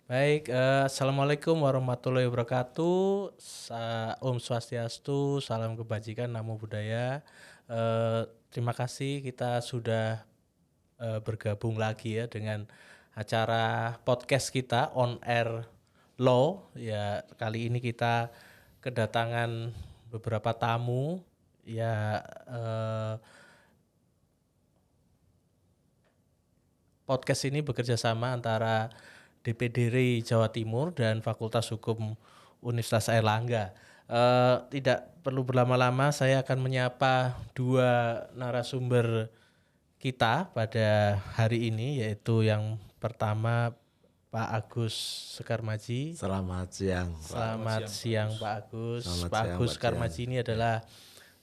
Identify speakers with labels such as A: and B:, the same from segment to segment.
A: Baik, Assalamualaikum warahmatullahi wabarakatuh. Om Swastiastu, salam kebajikan, namo buddhaya. Terima kasih kita sudah bergabung lagi ya dengan acara podcast kita On Air Law. Ya, kali ini kita kedatangan beberapa tamu. Ya, podcast ini bekerja sama antara DPD RI Jawa Timur dan Fakultas Hukum Universitas Airlangga. Tidak perlu berlama-lama, saya akan menyapa dua narasumber kita pada hari ini, yaitu yang pertama Pak Agus Sekarmaji.
B: Selamat siang.
A: Selamat siang Pak Agus.
B: Selamat
A: Pak
B: siang,
A: Agus
B: Pak
A: Sekarmaji
B: Dian.
A: ini adalah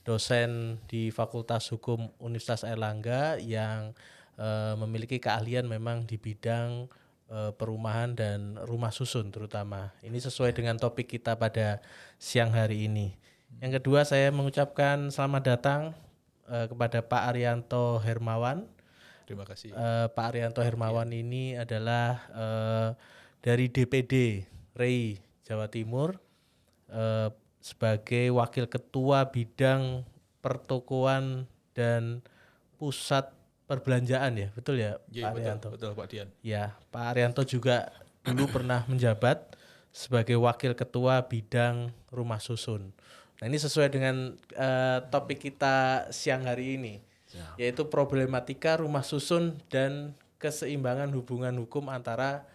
A: dosen di Fakultas Hukum Universitas Airlangga yang memiliki keahlian memang di bidang perumahan dan rumah susun terutama. Ini sesuai dengan topik kita pada siang hari ini. Yang kedua, saya mengucapkan selamat datang kepada Pak Arianto Hermawan.
C: Terima kasih.
A: Pak Arianto Hermawan ini adalah dari DPD RI Jawa Timur sebagai Wakil Ketua Bidang Pertokoan dan Pusat Perbelanjaan ya, betul ya
C: Iya,
A: Pak Arianto?
C: betul Pak Dian.
A: Ya, Pak Arianto juga dulu pernah menjabat sebagai Wakil Ketua Bidang Rumah Susun. Nah, ini sesuai dengan topik kita siang hari ini, yaitu problematika rumah susun dan keseimbangan hubungan hukum antara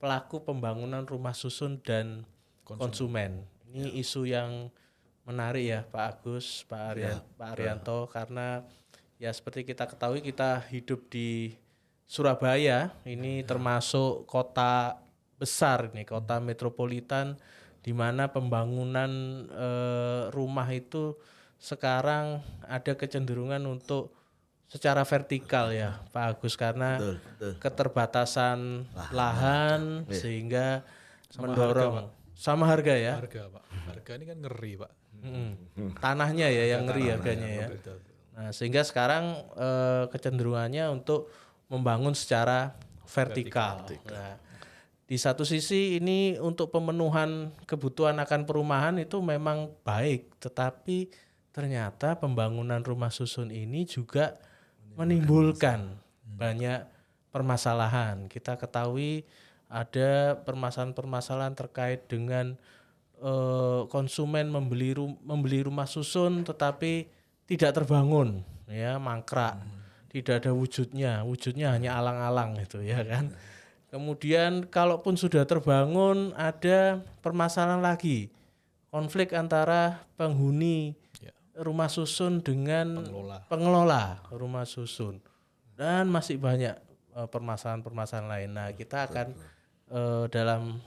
A: pelaku pembangunan rumah susun dan konsumen. Ini isu yang menarik ya Pak Agus, Pak Arianto, karena ya seperti kita ketahui kita hidup di Surabaya, ini termasuk kota besar nih, kota metropolitan di mana pembangunan rumah itu sekarang ada kecenderungan untuk secara vertikal ya Pak Agus, karena
B: Betul.
A: keterbatasan lahan sehingga
C: Sama
A: mendorong sama harga ya.
C: Harga Pak. Harga ini kan ngeri Pak.
A: Tanahnya ya yang ngeri harganya ya.
C: Betul.
A: Nah, sehingga sekarang kecenderungannya untuk membangun secara vertikal. Nah, di satu sisi ini untuk pemenuhan kebutuhan akan perumahan itu memang baik, tetapi ternyata pembangunan rumah susun ini juga menimbulkan banyak permasalahan. Kita ketahui ada permasalahan-permasalahan terkait dengan konsumen membeli rumah susun tetapi tidak terbangun, ya, mangkrak, tidak ada wujudnya hanya alang-alang itu ya kan. Kemudian kalaupun sudah terbangun ada permasalahan lagi, konflik antara penghuni rumah susun dengan pengelola rumah susun, dan masih banyak permasalahan-permasalahan lain. Nah, kita akan dalam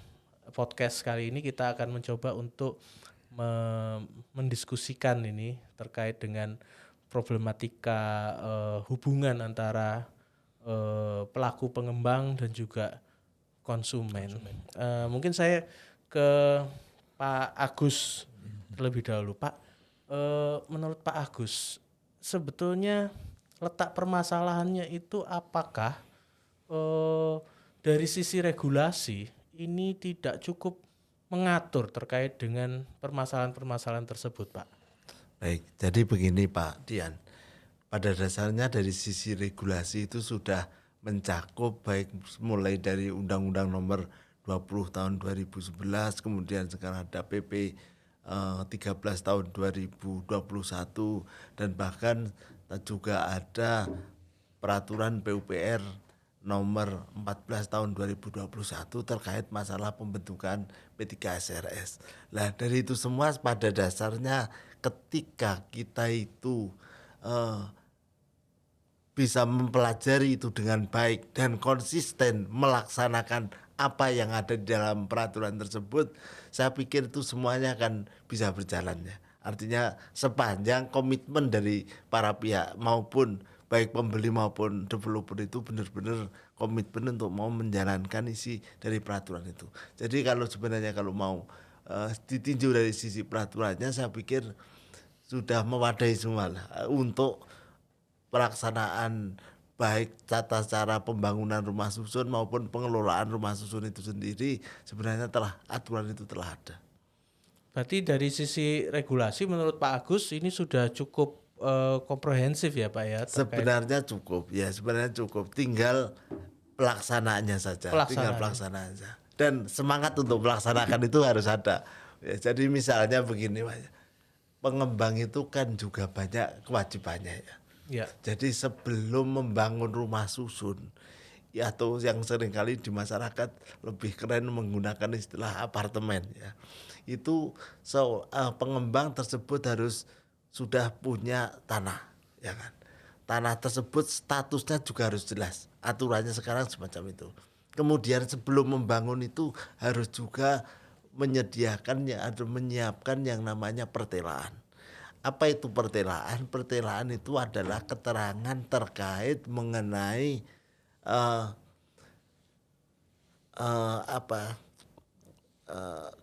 A: podcast kali ini kita akan mencoba untuk mendiskusikan ini terkait dengan problematika hubungan antara pelaku pengembang dan juga konsumen. Mungkin saya ke Pak Agus terlebih dahulu. Pak, menurut Pak Agus, sebetulnya letak permasalahannya itu apakah dari sisi regulasi ini tidak cukup mengatur terkait dengan permasalahan-permasalahan tersebut, Pak?
B: Baik, jadi begini Pak Dian. Pada dasarnya dari sisi regulasi itu sudah mencakup baik mulai dari Undang-Undang Nomor 20 tahun 2011, kemudian sekarang ada PP 13 tahun 2021, dan bahkan juga ada peraturan PUPR nomor 14 tahun 2021 terkait masalah pembentukan P3SRS. Nah, dari itu semua pada dasarnya ketika kita itu bisa mempelajari itu dengan baik dan konsisten melaksanakan apa yang ada di dalam peraturan tersebut, saya pikir itu semuanya akan bisa berjalan ya. Artinya sepanjang komitmen dari para pihak maupun baik pembeli maupun developer itu benar-benar komitmen untuk mau menjalankan isi dari peraturan itu. Jadi kalau sebenarnya kalau mau ditinjau dari sisi peraturannya, saya pikir sudah memadai semua lah untuk pelaksanaan baik tata cara pembangunan rumah susun maupun pengelolaan rumah susun itu sendiri sebenarnya aturan itu telah ada.
A: Berarti dari sisi regulasi menurut Pak Agus ini sudah cukup komprehensif ya Pak ya terkait
B: Sebenarnya cukup, tinggal pelaksanaannya saja, dan semangat untuk melaksanakan itu harus ada. Ya, jadi misalnya begini Pak, pengembang itu kan juga banyak kewajibannya ya.
A: ya.
B: Jadi sebelum membangun rumah susun, ya, atau yang seringkali di masyarakat lebih keren menggunakan istilah apartemen ya, itu pengembang tersebut harus sudah punya tanah, ya kan. Tanah tersebut statusnya juga harus jelas, aturannya sekarang semacam itu. Kemudian sebelum membangun itu harus juga menyediakannya atau menyiapkan yang namanya pertelaan. Apa itu pertelaan? Pertelaan itu adalah keterangan terkait mengenai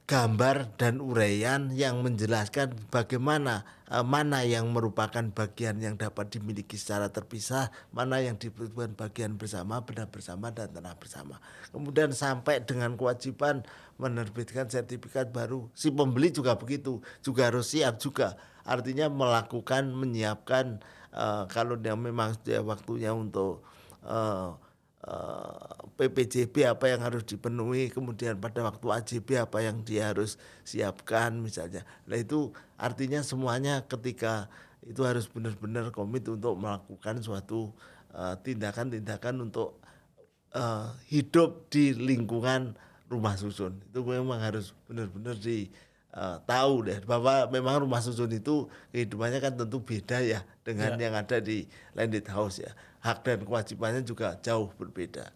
B: gambar dan uraian yang menjelaskan bagaimana mana yang merupakan bagian yang dapat dimiliki secara terpisah, mana yang dibutuhkan bagian bersama, benda bersama dan tanah bersama. Kemudian sampai dengan kewajiban menerbitkan sertifikat baru. Si pembeli juga begitu, juga harus siap juga. Artinya menyiapkan kalau dia memang sudah waktunya untuk PPJB apa yang harus dipenuhi, kemudian pada waktu AJB apa yang dia harus siapkan misalnya. Nah itu artinya semuanya ketika itu harus benar-benar komit untuk melakukan suatu tindakan-tindakan untuk hidup di lingkungan rumah susun. Itu memang harus benar-benar tahu deh bahwa memang rumah susun itu kehidupannya kan tentu beda ya dengan yang ada di landed house ya. Hak dan kewajibannya juga jauh berbeda.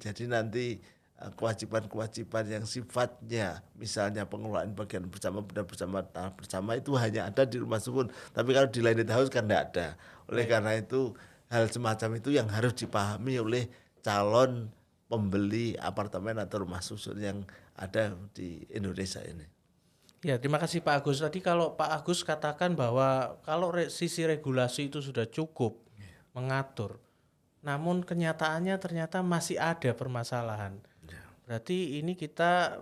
B: Jadi nanti kewajiban-kewajiban yang sifatnya misalnya pengelolaan bagian bersama, benda bersama, tanah bersama itu hanya ada di rumah susun. Tapi kalau di landed house kan tidak ada. Oleh karena itu hal semacam itu yang harus dipahami oleh calon pembeli apartemen atau rumah susun yang ada di Indonesia ini.
A: Ya, terima kasih Pak Agus. Tadi kalau Pak Agus katakan bahwa kalau sisi regulasi itu sudah cukup mengatur, namun kenyataannya ternyata masih ada permasalahan. Berarti ini kita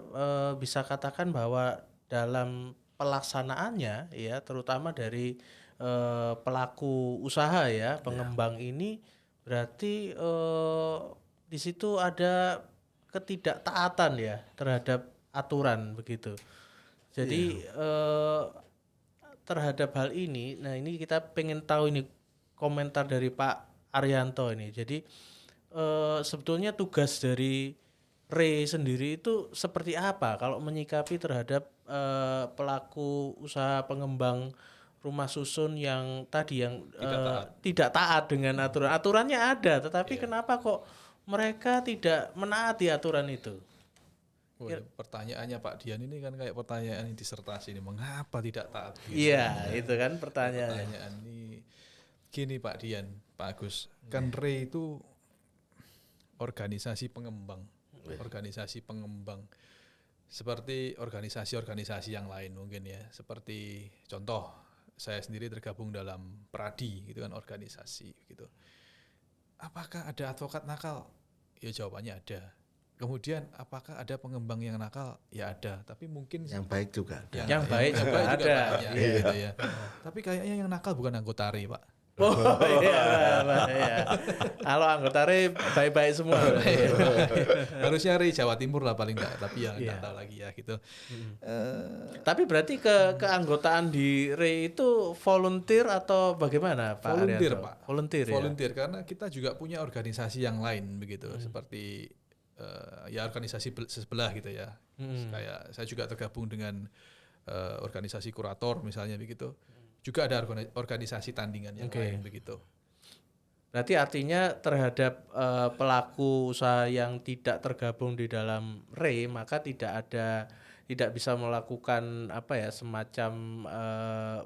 A: bisa katakan bahwa dalam pelaksanaannya ya, terutama dari pelaku usaha ya, pengembang ini berarti di situ ada ketidaktaatan ya terhadap aturan begitu. Jadi terhadap hal ini, nah ini kita pengen tahu ini komentar dari Pak Arianto ini. Jadi sebetulnya tugas dari RE sendiri itu seperti apa kalau menyikapi terhadap pelaku usaha pengembang rumah susun yang tadi yang tidak taat dengan aturan. Aturannya ada, tetapi kenapa kok mereka tidak menaati aturan itu?
C: Pertanyaannya Pak Dian ini kan kayak pertanyaan disertasi ini, mengapa tidak taat?
A: Iya, itu kan pertanyaannya.
C: Pertanyaan ini gini Pak Dian, Pak Agus, kan RE itu organisasi pengembang seperti organisasi-organisasi yang lain mungkin ya, seperti contoh saya sendiri tergabung dalam Pradi gitu kan, organisasi gitu. Apakah ada advokat nakal? Ya jawabannya ada. Kemudian apakah ada pengembang yang nakal? Ya ada, tapi mungkin
B: yang baik juga ada.
A: Yang baik juga ada.
C: Gitu ya. Tapi kayaknya yang nakal bukan anggota RE, Pak.
A: Oh iya. Kalau anggota RE baik-baik semua.
C: Harusnya RE Jawa Timur lah paling enggak, tapi ya enggak tahu lagi ya gitu.
A: Tapi berarti keanggotaan di RE itu volunteer atau bagaimana Pak
C: Volunteer,
A: Arianto?
C: Pak.
A: Volunteer ya.
C: Volunteer karena kita juga punya organisasi yang lain begitu, seperti ya organisasi sebelah gitu ya. Kayak saya juga tergabung dengan organisasi kurator misalnya begitu. Juga ada organisasi tandingan yang lain begitu.
A: Berarti artinya terhadap pelaku usaha yang tidak tergabung di dalam RE maka tidak bisa melakukan semacam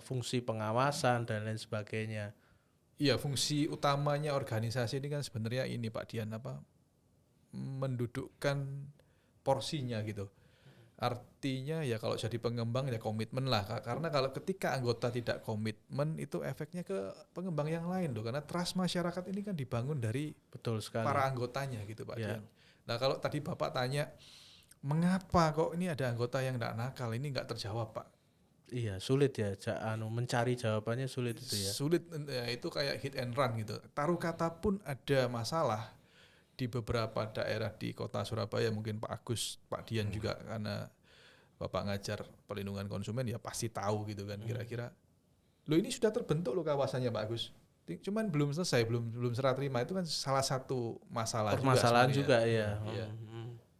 A: fungsi pengawasan dan lain sebagainya.
C: Iya, fungsi utamanya organisasi ini kan sebenarnya ini Pak Dian mendudukkan porsinya gitu. Artinya ya kalau jadi pengembang ya komitmen lah. Karena kalau ketika anggota tidak komitmen itu efeknya ke pengembang yang lain loh. Karena trust masyarakat ini kan dibangun dari
A: Betul sekali.
C: para anggotanya gitu Pak
A: Ya.
C: Dian. Nah kalau tadi Bapak tanya mengapa kok ini ada anggota yang tidak nakal, ini nggak terjawab Pak.
A: Iya, sulit ya, mencari jawabannya sulit itu ya.
C: Sulit ya, itu kayak hit and run gitu. Taruh kata pun ada masalah di beberapa daerah di kota Surabaya, mungkin Pak Agus, Pak Dian juga karena Bapak ngajar perlindungan konsumen ya pasti tahu gitu kan kira-kira. Loh ini sudah terbentuk loh kawasannya Pak Agus. Cuman belum selesai, belum serah terima, itu kan salah satu masalah
A: Permasalahan juga
C: sebenarnya.
A: ya.
C: Iya.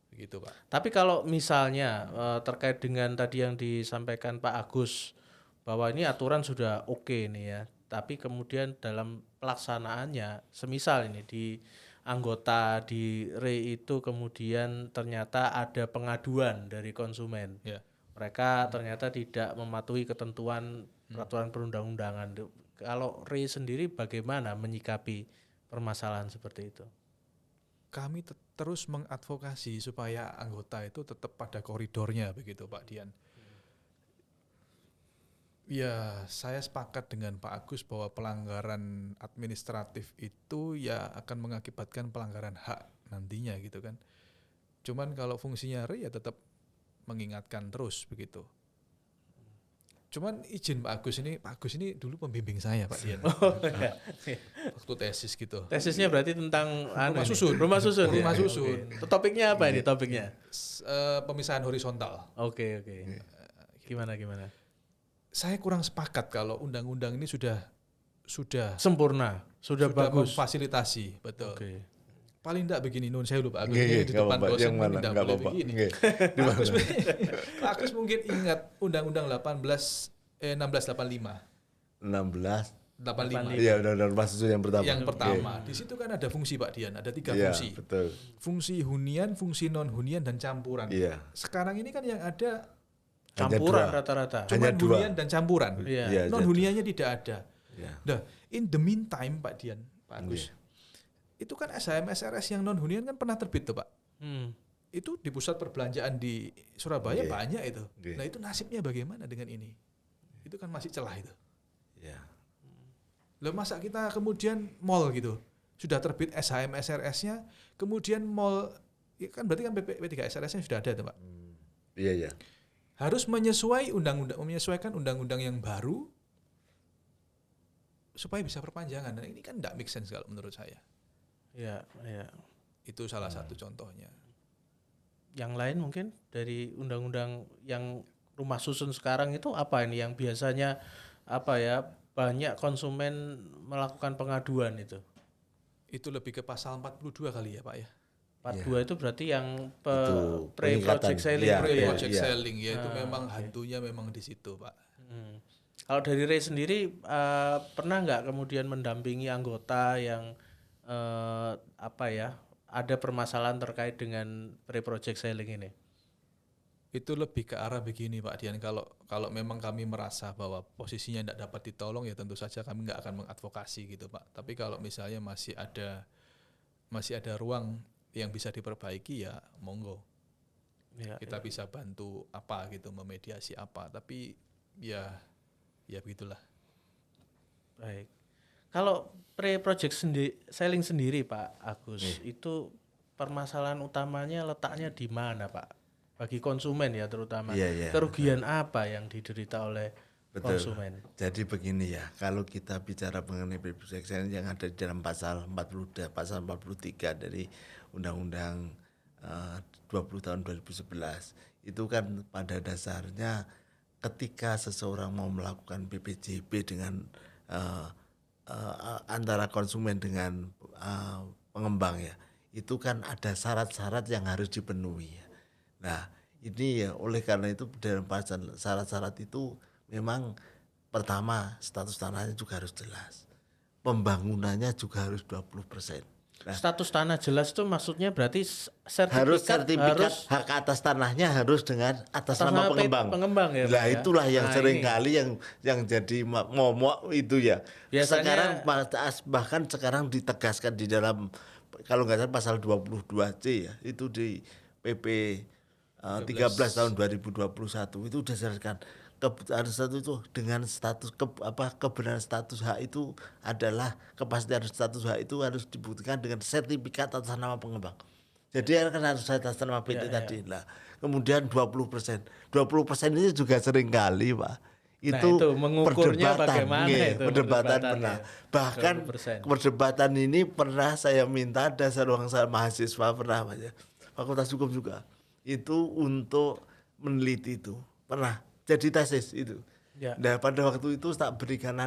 C: Begitu Pak.
A: Tapi kalau misalnya terkait dengan tadi yang disampaikan Pak Agus bahwa ini aturan sudah oke nih ya, tapi kemudian dalam pelaksanaannya, semisal ini di anggota di RE itu kemudian ternyata ada pengaduan dari konsumen,
C: Ya.
A: mereka ternyata tidak mematuhi ketentuan peraturan perundang-undangan. Kalau RE sendiri bagaimana menyikapi permasalahan seperti itu?
C: Kami terus mengadvokasi supaya anggota itu tetap pada koridornya begitu Pak Dian. Ya, saya sepakat dengan Pak Agus bahwa pelanggaran administratif itu ya akan mengakibatkan pelanggaran hak nantinya gitu kan. Cuman kalau fungsinya RE ya tetap mengingatkan terus begitu. Cuman izin Pak Agus ini dulu pembimbing saya Pak Dian. Waktu tesis gitu.
A: Tesisnya berarti tentang
C: Rumah susun.
A: Rumah susun.
C: Rumah
A: ya?
C: susun.
A: Oke. Topiknya apa ini topiknya?
C: Pemisahan horizontal.
A: Oke. Gimana?
C: Saya kurang sepakat kalau undang-undang ini sudah
A: Sempurna, sudah bagus.
C: memfasilitasi, betul.
A: Oke.
C: Paling enggak begini nun saya lupa Agus
B: Nggih,
C: ini di
B: nggak
C: depan
B: apa-apa.
C: dosen
B: Yang mana?
C: tidak
B: Nggak
C: boleh
B: apa-apa.
C: begini.
B: Nggih.
C: Pak Agus, Pak Agus mungkin ingat Undang-Undang 1685.
B: 16.
C: 85.
B: Iya, undang-undang rumah susun yang pertama.
C: Yang pertama, di situ kan ada fungsi Pak Dian, ada 3
B: Iya,
C: fungsi.
B: betul.
C: Fungsi hunian, fungsi non hunian dan campuran.
B: Iya.
C: Sekarang ini kan yang ada
B: Hanya
A: Campuran
B: dua.
A: rata-rata.
C: cuma
B: Hanya dua.
C: hunian dan campuran.
A: Iya.
B: Iya,
C: Non huniannya tidak ada.
B: Iya.
C: Nah, in the meantime Pak Dian, Pak Agus, itu kan SHM SRS yang non hunian kan pernah terbit tuh Pak. Itu di pusat perbelanjaan di Surabaya
B: Iya.
C: banyak itu.
B: Iya.
C: Nah itu nasibnya bagaimana dengan ini? Itu kan masih celah itu.
B: Iya.
C: Lah masa kita kemudian mall gitu sudah terbit SHM SRS-nya, kemudian mall ya kan berarti kan P3 SRS-nya sudah ada tuh Pak.
B: Iya, iya.
C: Harus menyesuaikan undang-undang yang baru supaya bisa perpanjangan. Nah, ini kan tidak make sense kalau menurut saya.
A: Iya.
C: Itu salah satu contohnya.
A: Yang lain mungkin dari undang-undang yang rumah susun sekarang itu apa ini yang biasanya banyak konsumen melakukan pengaduan itu?
C: Itu lebih ke pasal 42 kali ya Pak ya.
A: 42 itu berarti yang
B: Itu
A: pre-project
B: peningkatan.
A: selling
B: Iya,
A: itu ya?
C: Project
B: iya.
C: selling ya itu memang hantunya memang di situ Pak.
A: Kalau dari Ray sendiri pernah nggak kemudian mendampingi anggota yang ada permasalahan terkait dengan pre-project selling ini?
C: Itu lebih ke arah begini Pak Dian, kalau memang kami merasa bahwa posisinya tidak dapat ditolong ya tentu saja kami nggak akan mengadvokasi gitu Pak. Tapi kalau misalnya masih ada ruang yang bisa diperbaiki ya monggo.
A: Ya,
C: Kita bisa bantu apa gitu, memediasi apa, tapi ya begitulah.
A: baik. Kalau pre-project selling sendiri Pak Agus, itu permasalahan utamanya letaknya di mana Pak? Bagi konsumen ya terutama.
B: Iya.
A: Kerugian apa yang diderita oleh konsumen?
B: Jadi begini ya, kalau kita bicara mengenai pre-project selling yang ada di dalam pasal 43 dari Undang-Undang 20 tahun 2011, itu kan pada dasarnya ketika seseorang mau melakukan PPJB dengan antara konsumen dengan pengembang ya, itu kan ada syarat-syarat yang harus dipenuhi ya. Nah ini ya oleh karena itu dalam pasal syarat-syarat itu memang pertama status tanahnya juga harus jelas, pembangunannya juga harus 20%. Nah,
A: Status tanah jelas itu maksudnya berarti
B: harus sertifikat
A: harus
B: hak atas tanahnya harus dengan atas nama
A: pengembang ya, Pak,
B: Nah
A: ya?
B: itulah yang
A: Nah,
B: sering
A: ini.
B: kali yang jadi momok itu ya.
A: Biasanya-
B: Sekarang bahkan sekarang ditegaskan di dalam kalau nggak salah pasal 22C ya, itu di PP 13 tahun 2021 itu berdasarkan kebutuhan status itu dengan status kebenaran status hak itu adalah kepastian status hak itu harus dibuktikan dengan sertifikat atas nama pengembang. Jadi kan harus atas nama PT tadi. Nah, kemudian 20%. 20% ini juga sering kali, Pak. Itu
A: mengukurnya
B: perdebatan,
A: bagaimana itu
B: perdebatan pernah. Bahkan
A: 20%.
B: perdebatan ini pernah saya minta dasar ruang mahasiswa pernah aja. Fakultas Hukum juga. Itu untuk meneliti itu. Pernah jadi tesis itu.
A: Ya.
B: Nah, pada waktu itu tak berikan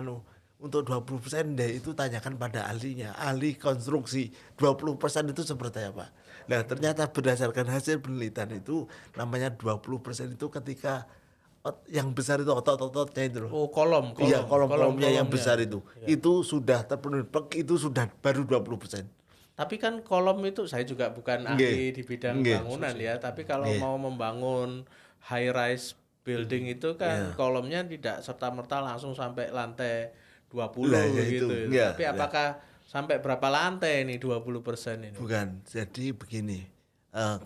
B: untuk 20% deh itu tanyakan pada ahlinya, ahli konstruksi. 20% itu seperti apa? Nah, ternyata berdasarkan hasil penelitian itu namanya 20% itu ketika yang besar itu otot-ototnya itu loh.
A: Oh, kolom.
B: Iya, kolom-kolomnya yang
A: kolomnya.
B: besar itu.
A: Ya.
B: Itu sudah terpenuhi, itu sudah baru 20%.
A: Tapi kan kolom itu saya juga bukan ahli di bidang bangunan ya, tapi kalau mau membangun high rise building itu kan kolomnya tidak serta-merta langsung sampai lantai 20 gitu. Tapi apakah sampai berapa lantai nih 20% ini?
B: Bukan. Jadi begini.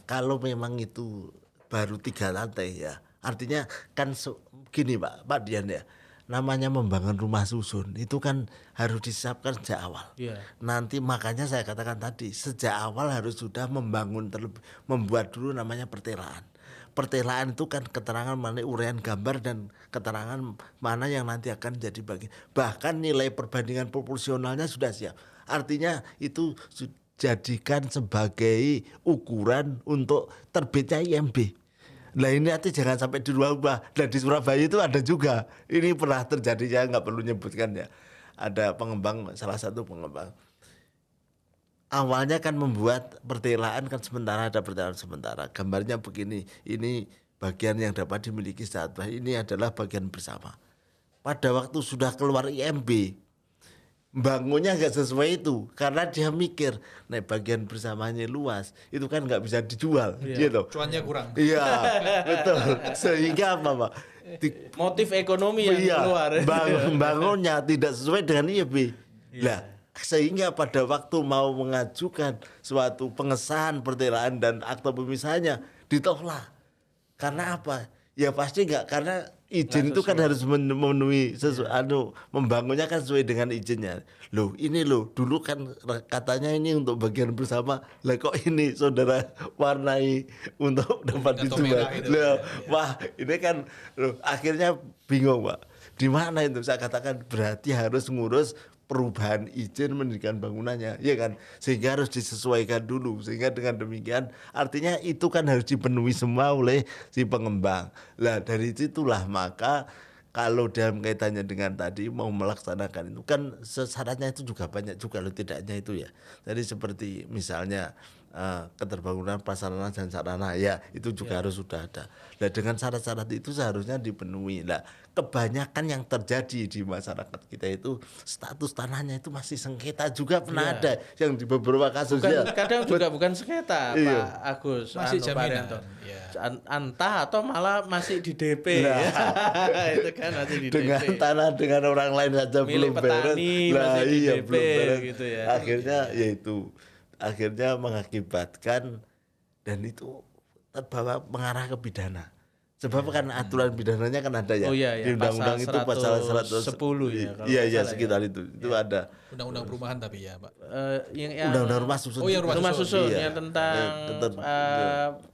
B: Kalau memang itu baru 3 lantai ya. Artinya kan gini Pak Dian ya. Namanya membangun rumah susun itu kan harus disiapkan sejak awal.
A: Yeah.
B: Nanti makanya saya katakan tadi sejak awal harus sudah membuat dulu namanya pertelaan. Pertelaan itu kan keterangan mengenai uraian gambar dan keterangan mana yang nanti akan jadi bagian. Bahkan nilai perbandingan proporsionalnya sudah siap. Artinya itu jadikan sebagai ukuran untuk terbitnya IMB. Nah ini nanti jangan sampai dirubah. Dan di Surabaya itu ada juga. Ini pernah terjadi, saya nggak perlu nyebutkan ya. Ada pengembang, salah satu pengembang. Awalnya kan membuat pertelaan kan sementara, ada pertelaan sementara. Gambarnya begini, ini bagian yang dapat dimiliki saat ini adalah bagian bersama. Pada waktu sudah keluar IMB, bangunnya nggak sesuai itu karena dia mikir naik bagian bersamanya luas itu kan nggak bisa dijual gitu.
C: Cuannya kurang.
B: Iya betul. Sehingga apa Pak?
A: Motif ekonomi yang keluar.
B: Bangunnya tidak sesuai dengan IEB. Lah sehingga pada waktu mau mengajukan suatu pengesahan pertelaan dan akta pemisahannya ditolak. Karena apa? Ya pasti enggak, karena izin itu kan harus memenuhi membangunnya kan sesuai dengan izinnya. Loh ini loh dulu kan katanya ini untuk bagian bersama, lah kok ini saudara warnai untuk dapat dijual. Loh, wah ini kan loh, akhirnya bingung Pak. Di mana itu saya katakan berarti harus ngurus perubahan izin mendirikan bangunannya, ya kan, sehingga harus disesuaikan dulu, sehingga dengan demikian artinya itu kan harus dipenuhi semua oleh si pengembang. Lah dari situlah maka kalau dalam kaitannya dengan tadi mau melaksanakan itu kan syaratnya itu juga banyak juga loh, tidaknya itu ya. Jadi seperti misalnya keterbangunan prasarana dan sarana ya itu juga harus sudah ada. Nah dengan syarat-syarat itu seharusnya dipenuhi. Nah kebanyakan yang terjadi di masyarakat kita itu status tanahnya itu masih sengketa juga pernah ada yang di beberapa kasus
A: kadang juga bukan sengketa Pak Agus,
C: masih jaminan.
A: Entah atau malah masih di DP. Itu kan masih di
B: dengan
A: DP.
B: Tanah dengan orang lain saja
A: milik
B: belum beres.
A: Lah iya
B: belum beres
A: gitu ya.
B: Akhirnya yaitu akhirnya mengakibatkan dan itu terbawa mengarah ke pidana. Sebab kan aturan pidananya kan ada ya. Di undang-undang itu pasal 110 ya. Iya sekitar itu. Itu ada.
C: Undang-undang perumahan tapi ya, Pak.
A: Yang
B: undang-undang rumah susun.
A: Rumah susun yang tentang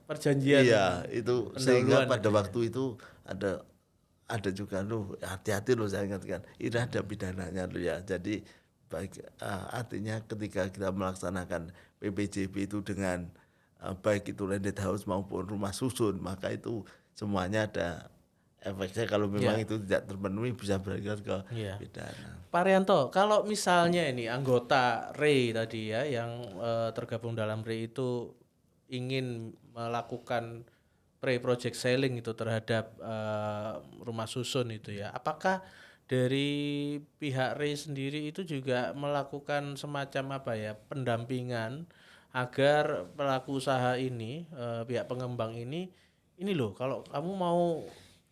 A: perjanjian.
B: Iya, itu sehingga pada waktu itu ada juga hati-hati saya ingatkan. Ini ada pidananya ya. Jadi baik artinya ketika kita melaksanakan PPJB itu dengan baik itu landed house maupun rumah susun, maka itu semuanya ada efeknya. Kalau memang itu tidak terpenuhi bisa berakhir ke pidana.
A: Pak Rianto, kalau misalnya ini anggota REI tadi ya yang tergabung dalam REI itu ingin melakukan pre-project selling itu terhadap rumah susun itu ya, apakah dari pihak REI sendiri itu juga melakukan semacam pendampingan agar pelaku usaha ini, pihak pengembang ini loh, kalau kamu mau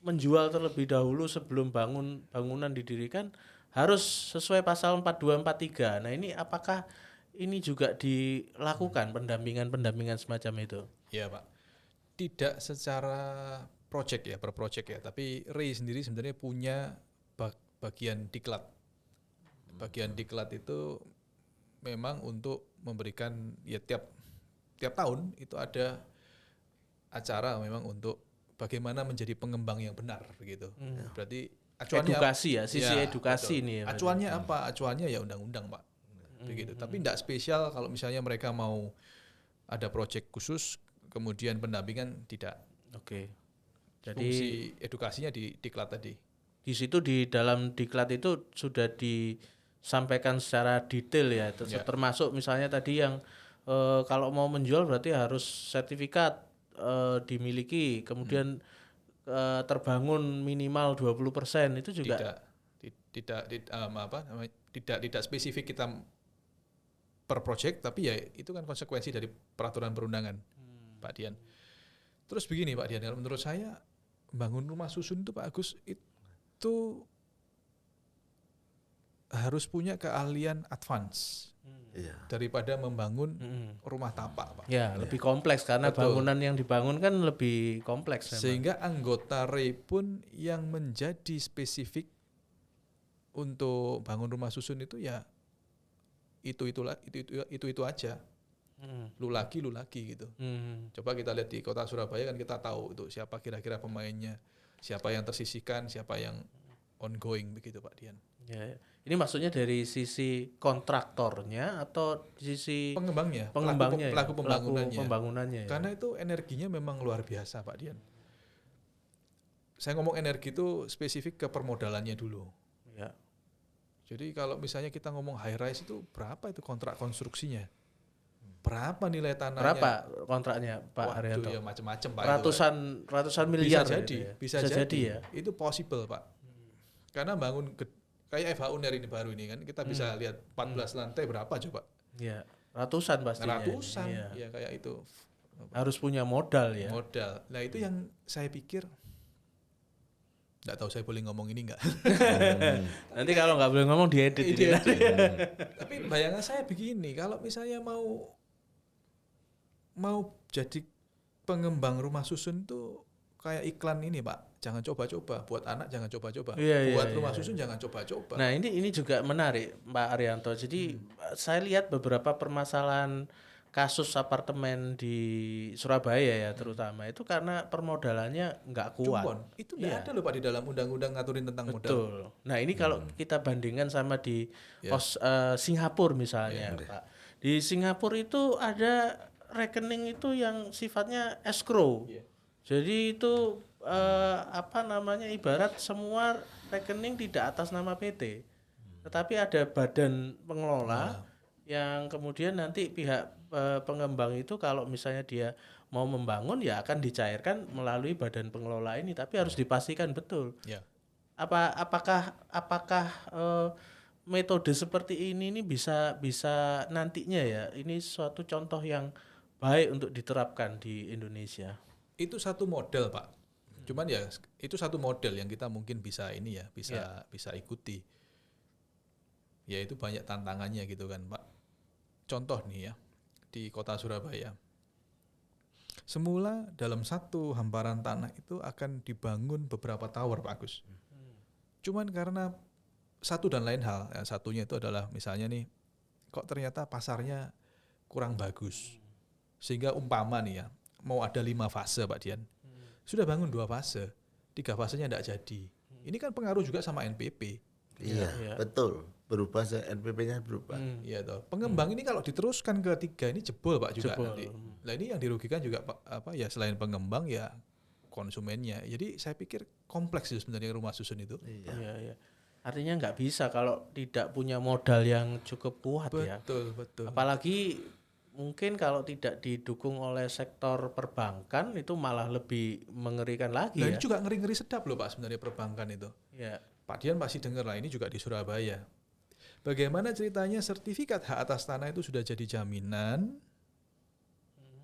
A: menjual terlebih dahulu sebelum bangunan didirikan harus sesuai pasal 4243. Nah ini apakah ini juga dilakukan pendampingan semacam itu?
C: Iya Pak. tidak secara project ya, per project ya, tapi REI sendiri sebenarnya punya bagian diklat. Bagian diklat itu memang untuk memberikan ya tiap tahun itu ada acara memang untuk bagaimana menjadi pengembang yang benar begitu. Berarti acuannya
A: Edukasi ya, sisi edukasi
C: betul.
A: ini ya.
C: Acuannya apa? Acuannya ya undang-undang, Pak. Begitu. Tapi tidak spesial kalau misalnya mereka mau ada proyek khusus kemudian pendampingan tidak.
A: Oke. Jadi
C: Fungsi edukasinya di diklat tadi.
A: di situ di dalam diklat itu sudah disampaikan secara detail ya, termasuk misalnya tadi yang kalau mau menjual berarti harus sertifikat dimiliki, kemudian terbangun minimal 20% itu juga
C: tidak spesifik kita per project, tapi ya itu kan konsekuensi dari peraturan perundangan, Pak Dian. Terus begini Pak Dian, menurut saya bangun rumah susun itu Pak Agus itu harus punya keahlian advance daripada membangun rumah tapak, Pak.
A: Ya, lebih kompleks karena
C: Betul.
A: bangunan yang dibangun kan lebih kompleks memang.
C: Sehingga anggota REI pun yang menjadi spesifik untuk bangun rumah susun itu ya itu aja. Lu lagi gitu. Coba kita lihat di kota Surabaya kan kita tahu itu siapa kira-kira pemainnya, siapa yang tersisihkan, siapa yang ongoing begitu Pak Dian.
A: Ya, ini maksudnya dari sisi kontraktornya atau sisi
C: Pengembangnya,
A: pelaku
C: pembangunannya.
A: pembangunannya ya?
C: Karena itu energinya memang luar biasa Pak Dian. Saya ngomong energi itu spesifik ke permodalannya dulu.
A: Ya.
C: Jadi kalau misalnya kita ngomong high rise itu berapa itu kontrak konstruksinya? Berapa nilai tanahnya?
A: Berapa kontraknya Pak Haryanto?
C: Ya macam-macam Pak.
A: Ratusan miliar.
C: Bisa jadi ya. Itu possible Pak. Karena bangun kayak FH Uner ini baru ini kan kita bisa lihat 14 lantai berapa coba?
A: Ya, ratusan pastinya.
C: Ratusan.
A: Ya.
C: Ya kayak itu.
A: Harus punya modal ya.
C: Modal. Nah itu yang saya pikir nggak tahu saya boleh ngomong ini nggak?
A: Nanti kalau nggak boleh ngomong diedit.
C: Tapi bayangan saya begini, kalau misalnya mau jadi pengembang rumah susun tuh kayak iklan ini Pak, jangan coba-coba. Buat anak jangan coba-coba. Buat rumah susun jangan coba-coba.
A: Nah ini juga menarik Pak Haryanto. Jadi saya lihat beberapa permasalahan kasus apartemen di Surabaya ya terutama itu karena permodalannya nggak kuat.
C: Itu nggak ada loh Pak di dalam undang-undang ngaturin tentang modal.
A: Betul. Nah ini kalau kita bandingkan sama di Singapura misalnya Pak. Di Singapura itu ada rekening itu yang sifatnya escrow. Jadi itu ibarat semua rekening tidak atas nama PT. Tetapi ada badan pengelola yang kemudian nanti pihak pengembang itu kalau misalnya dia mau membangun ya akan dicairkan melalui badan pengelola ini, tapi harus dipastikan betul.
C: Ya.
A: Apakah metode seperti ini bisa nantinya ya ini suatu contoh yang baik untuk diterapkan di Indonesia.
C: Itu satu model Pak. Cuman ya itu satu model yang kita mungkin bisa bisa ikuti. Ya itu banyak tantangannya gitu kan Pak. Contoh nih ya di kota Surabaya. Semula dalam satu hamparan tanah itu akan dibangun beberapa tower Pak Agus. Cuman karena satu dan lain hal, satunya itu adalah misalnya nih kok ternyata pasarnya kurang bagus. Sehingga umpama nih ya mau ada 5 fase Pak Dian. Sudah bangun 2 fase, 3 fasenya tidak jadi. Ini kan pengaruh juga sama NPP.
B: Iya, betul. Berubah NPP-nya berubah.
C: Iya toh. Pengembang ini kalau diteruskan ke 3 ini jebol Pak juga nanti. Nah ini yang dirugikan juga selain pengembang ya konsumennya. Jadi saya pikir kompleks itu sebenarnya rumah susun itu.
A: Iya. Artinya nggak bisa kalau tidak punya modal yang cukup kuat ya.
C: Betul.
A: Apalagi mungkin kalau tidak didukung oleh sektor perbankan itu malah lebih mengerikan lagi
C: Nah
A: ya.
C: ini juga ngeri-ngeri sedap loh Pak sebenarnya perbankan itu.
A: Ya.
C: Pak Dian pasti dengar lah ini juga di Surabaya. Bagaimana ceritanya sertifikat hak atas tanah itu sudah jadi jaminan,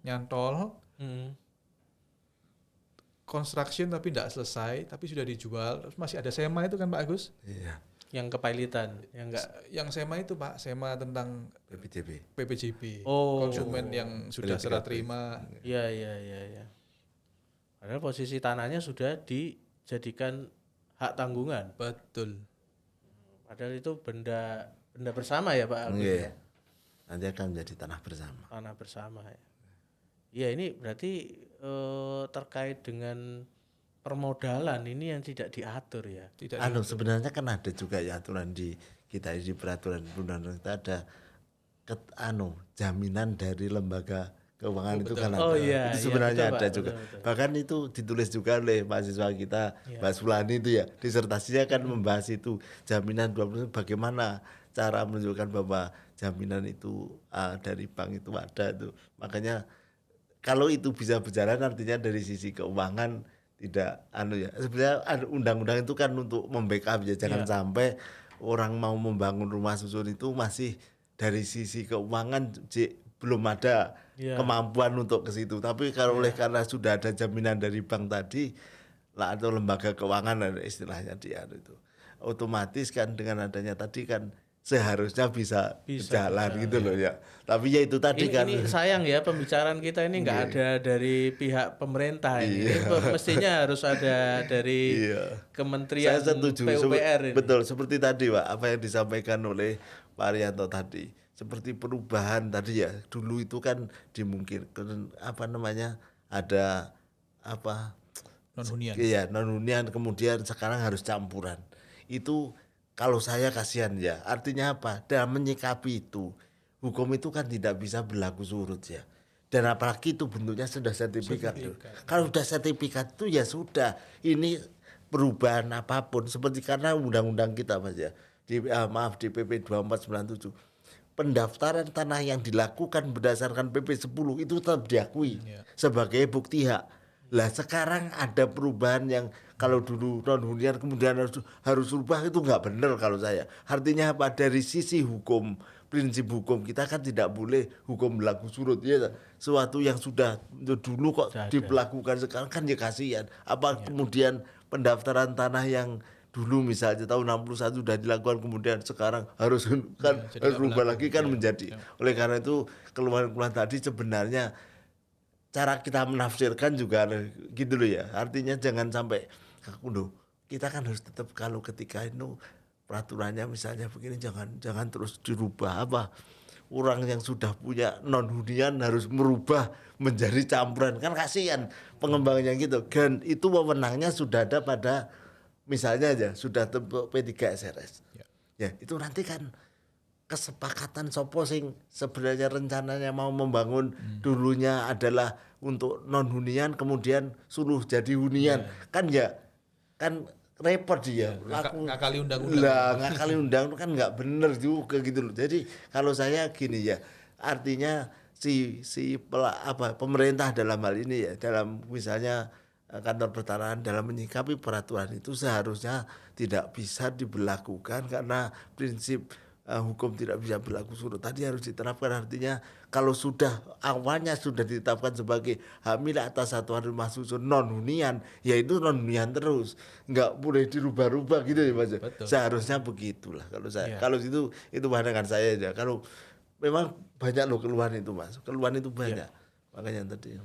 C: nyantol, construction tapi tidak selesai, tapi sudah dijual, terus masih ada SEMA itu kan Pak Agus?
B: Iya.
A: Yang kepailitan, yang enggak.
C: Yang SEMA itu Pak, SEMA tentang
B: PPJB.
C: PPJB,
A: Oh.
C: konsumen yang sudah serah terima.
A: Iya. Padahal posisi tanahnya sudah dijadikan hak tanggungan.
C: Betul.
A: Padahal itu benda bersama ya Pak Agus.
B: Iya. Nanti akan menjadi tanah bersama.
A: Tanah bersama ya. Iya ini berarti terkait dengan permodalan ini yang tidak diatur ya.
C: Tidak
B: Sebenarnya kan ada juga ya aturan di kita di peraturan perundang-undangan kita ada jaminan dari lembaga keuangan itu kan ada.
A: Oh, iya,
B: Itu
A: iya,
B: sebenarnya
A: betul,
B: ada
A: Pak,
B: juga.
A: betul.
B: Bahkan itu ditulis juga oleh mahasiswa kita, Mbak Sulani itu ya. Disertasinya kan membahas itu jaminan 20% bagaimana cara menunjukkan bahwa jaminan itu dari bank itu ada itu. Makanya kalau itu bisa berjalan artinya dari sisi keuangan tidak sebenarnya undang-undang itu kan untuk membackup ya jangan sampai orang mau membangun rumah susun itu masih dari sisi keuangan belum ada kemampuan untuk ke situ. Tapi kalau karena sudah ada jaminan dari bank tadi lah atau lembaga keuangan istilahnya dia itu otomatis kan dengan adanya tadi kan seharusnya bisa berjalan gitu loh ya. Tapi ya itu tadi
A: Ini sayang ya pembicaraan kita ini nggak ada dari pihak pemerintah ini. Ini mestinya harus ada dari Kementerian
B: saya setuju,
A: PUPR ini.
B: betul seperti tadi Pak apa yang disampaikan oleh Pak Arianto tadi seperti perubahan tadi ya dulu itu kan dimungkinkan ada
C: non-hunian.
B: Iya non-hunian kemudian sekarang harus campuran itu. Kalau saya kasihan ya, artinya apa? Dalam menyikapi itu, hukum itu kan tidak bisa berlaku surut ya. Dan apalagi itu bentuknya sudah sertifikat. Kalau sudah sertifikat itu ya sudah. Ini perubahan apapun seperti karena undang-undang kita Mas ya. Di PP 2497. Pendaftaran tanah yang dilakukan berdasarkan PP 10 itu tetap diakui sebagai bukti hak. Lah sekarang ada perubahan yang kalau dulu non-hunian kemudian harus rubah itu nggak benar kalau saya. Artinya apa dari sisi hukum prinsip hukum kita kan tidak boleh hukum berlaku surut ya. Suatu yang sudah dulu kok diberlakukan sekarang kan ya kasihan. Apa kemudian pendaftaran tanah yang dulu misalnya tahun 61 sudah dilakukan kemudian sekarang harus harus rubah lagi kan menjadi. Oleh karena itu keluhan-keluhan tadi sebenarnya cara kita menafsirkan juga gitu loh ya. Artinya jangan sampai kita kan harus tetap kalau ketika itu peraturannya misalnya begini jangan terus dirubah orang yang sudah punya non hunian harus merubah menjadi campuran kan kasihan pengembangnya gitu. Dan itu wewenangnya sudah ada pada misalnya aja sudah P3 SRS. Ya, itu nanti kan kesepakatan sopo sing sebenarnya rencananya mau membangun dulunya adalah untuk non hunian kemudian suruh jadi hunian kan repot dia
C: ngakali undang-undang
B: lah ngakali undang kan nggak bener juga gitu loh. Jadi kalau saya gini ya artinya pemerintah dalam hal ini ya dalam misalnya kantor pertanahan dalam menyikapi peraturan itu seharusnya tidak bisa diberlakukan karena prinsip hukum tidak bisa berlaku surut tadi harus diterapkan. Artinya kalau sudah awalnya sudah ditetapkan sebagai hak milik atas satuan rumah susun non hunian ya itu non hunian terus nggak boleh dirubah-rubah gitu ya Mas. Seharusnya begitulah kalau saya kalau itu pandangan saya aja. Kalau memang banyak loh keluhan itu Mas, keluhan itu banyak makanya tadi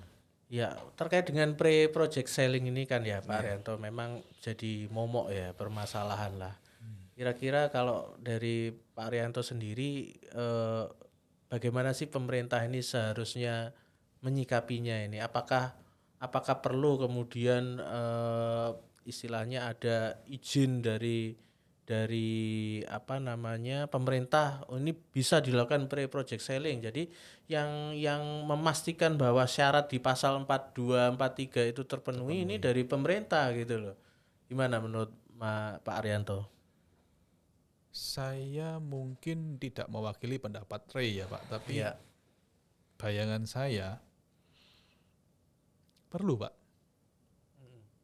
A: ya terkait dengan pre-project selling ini kan ya Pak Arianto memang jadi momok ya permasalahan lah. Kira-kira kalau dari Pak Arianto sendiri bagaimana sih pemerintah ini seharusnya menyikapinya ini? Apakah perlu kemudian istilahnya ada izin dari pemerintah ini bisa dilakukan pre-project selling. Jadi yang memastikan bahwa syarat di pasal 42 43 itu terpenuhi ini dari pemerintah gitu loh. Gimana menurut Pak Arianto?
C: Saya mungkin tidak mewakili pendapat Ray ya Pak, tapi bayangan saya perlu Pak.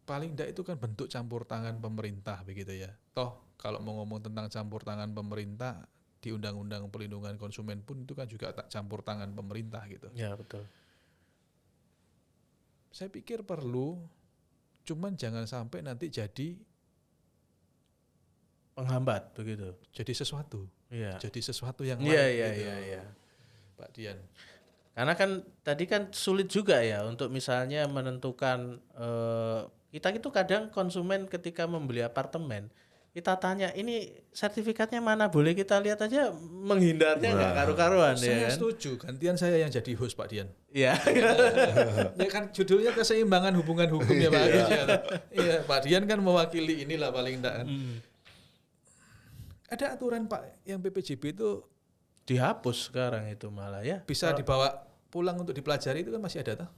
C: Paling tidak itu kan bentuk campur tangan pemerintah begitu ya. Toh kalau mau ngomong tentang campur tangan pemerintah di Undang-Undang Perlindungan Konsumen pun itu kan juga campur tangan pemerintah gitu.
A: Ya betul.
C: Saya pikir perlu, cuman jangan sampai nanti jadi
A: penghambat begitu.
C: Jadi sesuatu.
A: Iya.
C: Jadi sesuatu yang lain.
A: Iya.
C: Pak Dian.
A: Karena kan tadi kan sulit juga ya untuk misalnya menentukan kita itu kadang konsumen ketika membeli apartemen kita tanya ini sertifikatnya mana, boleh kita lihat aja, menghindarnya nggak karu-karuan ya
C: Saya
A: kan?
C: setuju, gantian saya yang jadi host Pak Dian.
A: Iya.
C: Ya kan judulnya keseimbangan hubungan hukum ya Pak Agus ya. Iya, Pak Dian kan mewakili inilah paling enggak kan. Ada aturan Pak yang PPJB itu
A: Dihapus sekarang itu malah ya.
C: bisa dibawa pulang untuk dipelajari itu kan masih ada toh?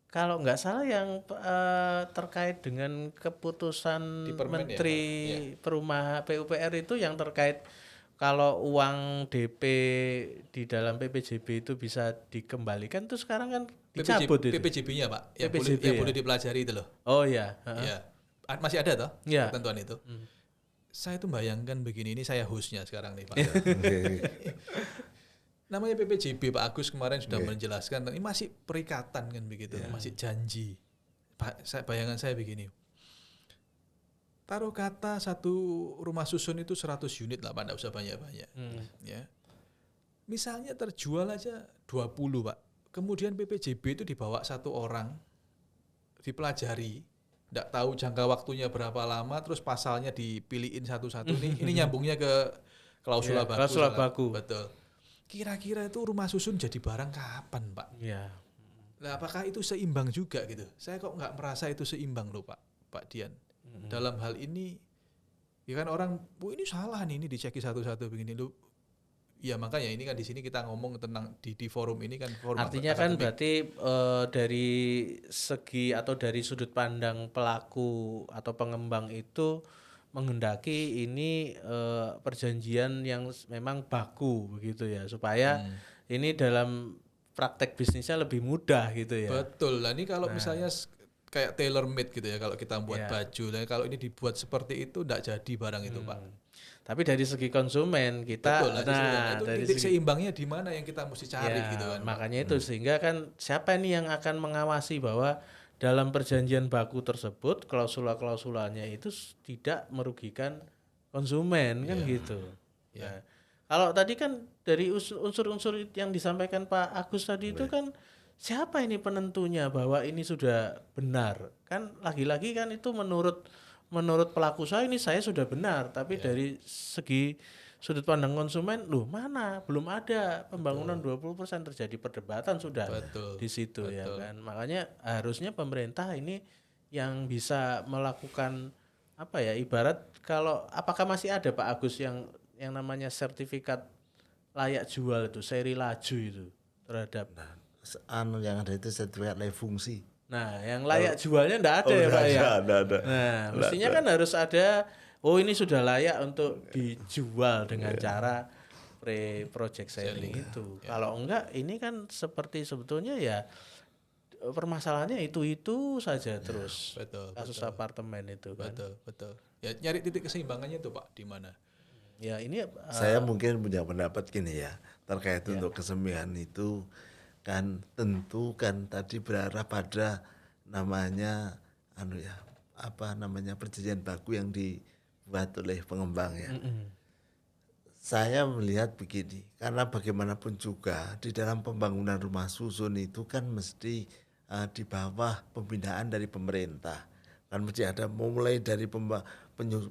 A: Kalau nggak salah yang terkait dengan keputusan
C: Di Permen ya,
A: Menteri Perumahan PUPR itu yang terkait kalau uang DP di dalam PPJB itu bisa dikembalikan tuh sekarang kan dicabut itu.
C: PPJB-nya Pak, yang
A: PPJB
C: yang
A: ya?
C: boleh dipelajari itu loh.
A: Oh iya.
C: Iya. Masih ada toh
A: Iya.
C: ketentuan itu. Saya tuh bayangkan begini, ini saya hostnya sekarang nih Pak. Namanya PPJB Pak Agus kemarin sudah menjelaskan, ini masih perikatan kan begitu, masih janji. Bayangan saya begini, taruh kata satu rumah susun itu 100 unit lah Pak, tidak usah banyak-banyak. Ya. Misalnya terjual aja 20 Pak, kemudian PPJB itu dibawa satu orang, dipelajari, tidak tahu jangka waktunya berapa lama, terus pasalnya dipilihin satu-satu, ini nyambungnya ke klausula baku.
A: Klausula baku.
C: Betul. Kira-kira itu rumah susun jadi barang kapan Pak?
A: Iya.
C: Nah, apakah itu seimbang juga gitu? Saya kok nggak merasa itu seimbang loh Pak Dian. Dalam hal ini, ya kan orang, ini salah nih, ini diceki satu-satu begini loh. Ya makanya ini kan di sini kita ngomong tentang di forum ini kan forum
A: Artinya kan berarti dari segi atau dari sudut pandang pelaku atau pengembang itu menghendaki ini perjanjian yang memang baku begitu ya, supaya ini dalam praktek bisnisnya lebih mudah gitu ya.
C: Betul. Lah ini kalau misalnya kayak tailor made gitu ya, kalau kita buat baju, nah kalau ini dibuat seperti itu enggak jadi barang itu Pak.
A: Tapi dari segi konsumen kita,
C: Betul, itu
A: dari
C: titik seimbangnya di mana yang kita mesti cari
A: ya,
C: gitu kan.
A: makanya itu sehingga kan siapa ini yang akan mengawasi bahwa dalam perjanjian baku tersebut klausula-klausulanya itu tidak merugikan konsumen kan gitu. Ya. Kalau tadi kan dari unsur-unsur yang disampaikan Pak Agus tadi itu kan siapa ini penentunya bahwa ini sudah benar? Kan lagi-lagi kan itu menurut pelaku saya ini saya sudah benar, tapi dari segi sudut pandang konsumen, loh mana belum ada pembangunan 20% terjadi perdebatan sudah di situ ya kan. Makanya harusnya pemerintah ini yang bisa melakukan apa ya, ibarat kalau apakah masih ada Pak Agus yang namanya sertifikat layak jual itu, seri laju itu terhadap
B: yang ada itu sertifikat layak fungsi.
A: Nah, yang layak jualnya enggak ada ya Pak ya.
B: Ada.
A: Nah, mestinya kan harus ada, oh ini sudah layak untuk dijual dengan cara project selling itu. Kalau enggak, ini kan seperti sebetulnya ya permasalahannya itu saja terus.
C: Betul.
A: Kasus apartemen itu kan.
C: Betul. Ya nyari titik keseimbangannya tuh Pak di mana?
A: Ya ini
B: Saya mungkin punya pendapat gini ya, terkait untuk keseimbangan itu kan tentu kan tadi berarah pada namanya perjanjian baku yang dibuat oleh pengembang ya. Saya melihat begini, karena bagaimanapun juga di dalam pembangunan rumah susun itu kan mesti di bawah pembinaan dari pemerintah. Kan mesti ada mulai dari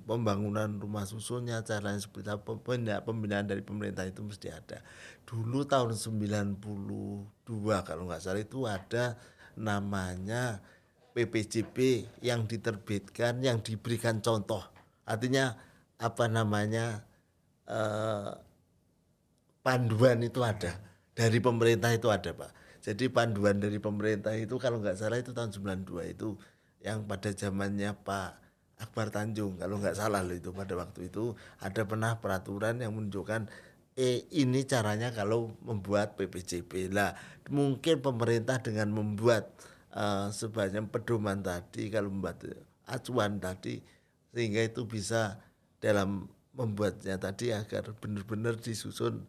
B: pembangunan rumah susunnya, caranya seperti apa, pembinaan dari pemerintah itu mesti ada. Dulu tahun 92 kalau nggak salah itu ada namanya PPJB yang diterbitkan, yang diberikan contoh. Artinya panduan itu ada dari pemerintah itu ada Pak. Jadi panduan dari pemerintah itu kalau nggak salah itu tahun 92 itu yang pada zamannya Pak Akbar Tanjung kalau nggak salah loh, itu pada waktu itu ada pernah peraturan yang menunjukkan ini caranya kalau membuat PPJB lah. Mungkin pemerintah dengan membuat sebanyak pedoman tadi, kalau membuat acuan tadi, sehingga itu bisa dalam membuatnya tadi agar benar-benar disusun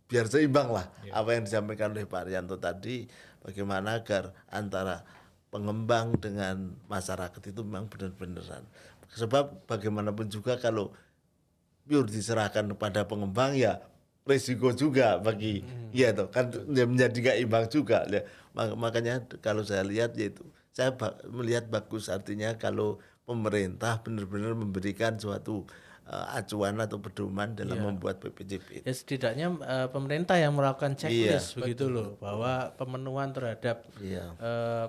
B: biar seimbang lah apa yang disampaikan oleh Pak Rianto tadi, bagaimana agar antara pengembang dengan masyarakat itu memang benar-benaran. Sebab bagaimanapun juga kalau pure diserahkan kepada pengembang ya risiko juga bagi ya toh kan menjadi nggak imbang juga ya. Makanya kalau saya lihat yaitu saya melihat bagus artinya kalau pemerintah benar-benar memberikan suatu acuan atau pedoman dalam membuat PPJP.
A: Ya setidaknya pemerintah yang melakukan checklist
B: Iya,
A: begitu loh bahwa pemenuhan terhadap
B: Iya.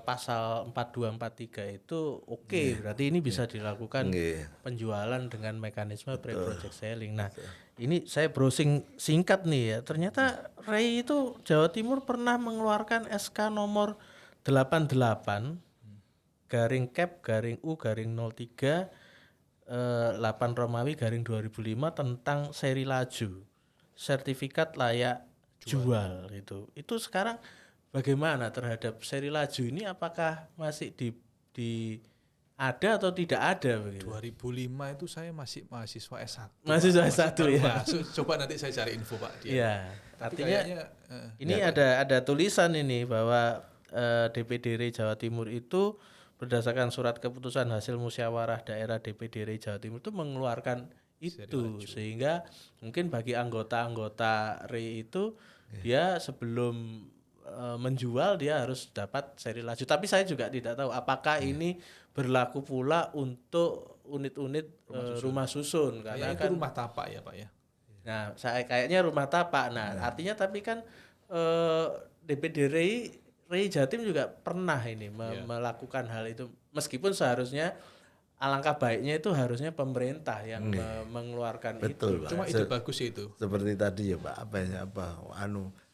A: pasal 4243 itu oke, berarti ini bisa dilakukan
B: Iya.
A: penjualan dengan mekanisme pre-project selling. Nah, ini saya browsing singkat nih ya. Ternyata REI itu Jawa Timur pernah mengeluarkan SK nomor 88 garing cap garing U garing 03 8 Romawi garing 2005 tentang seri laju sertifikat layak jual itu sekarang bagaimana terhadap seri laju ini, apakah masih di ada atau tidak ada begitu?
C: 2005 itu saya masih mahasiswa S1.
A: Mahasiswa S1
C: baru
A: ya.
C: masuk. Coba nanti saya cari info Pak dia.
A: Iya,
C: Tapi
A: artinya
C: kayaknya,
A: ini ada tulisan ini bahwa DPD RI Jawa Timur itu berdasarkan surat keputusan hasil musyawarah daerah DPD RI Jawa Timur itu mengeluarkan itu, sehingga mungkin bagi anggota-anggota RI itu dia sebelum menjual dia harus dapat seri laju. Tapi saya juga tidak tahu apakah ini berlaku pula untuk unit-unit rumah susun karena
C: itu
A: kan
C: rumah tapak ya Pak ya.
A: Nah, saya kayaknya rumah tapak. Nah, artinya tapi kan DPD RI Jatim juga pernah ini melakukan hal itu, meskipun seharusnya alangkah baiknya itu harusnya pemerintah yang mengeluarkan
B: Betul,
A: itu.
C: Cuma ide bagus itu.
B: Seperti tadi ya Pak,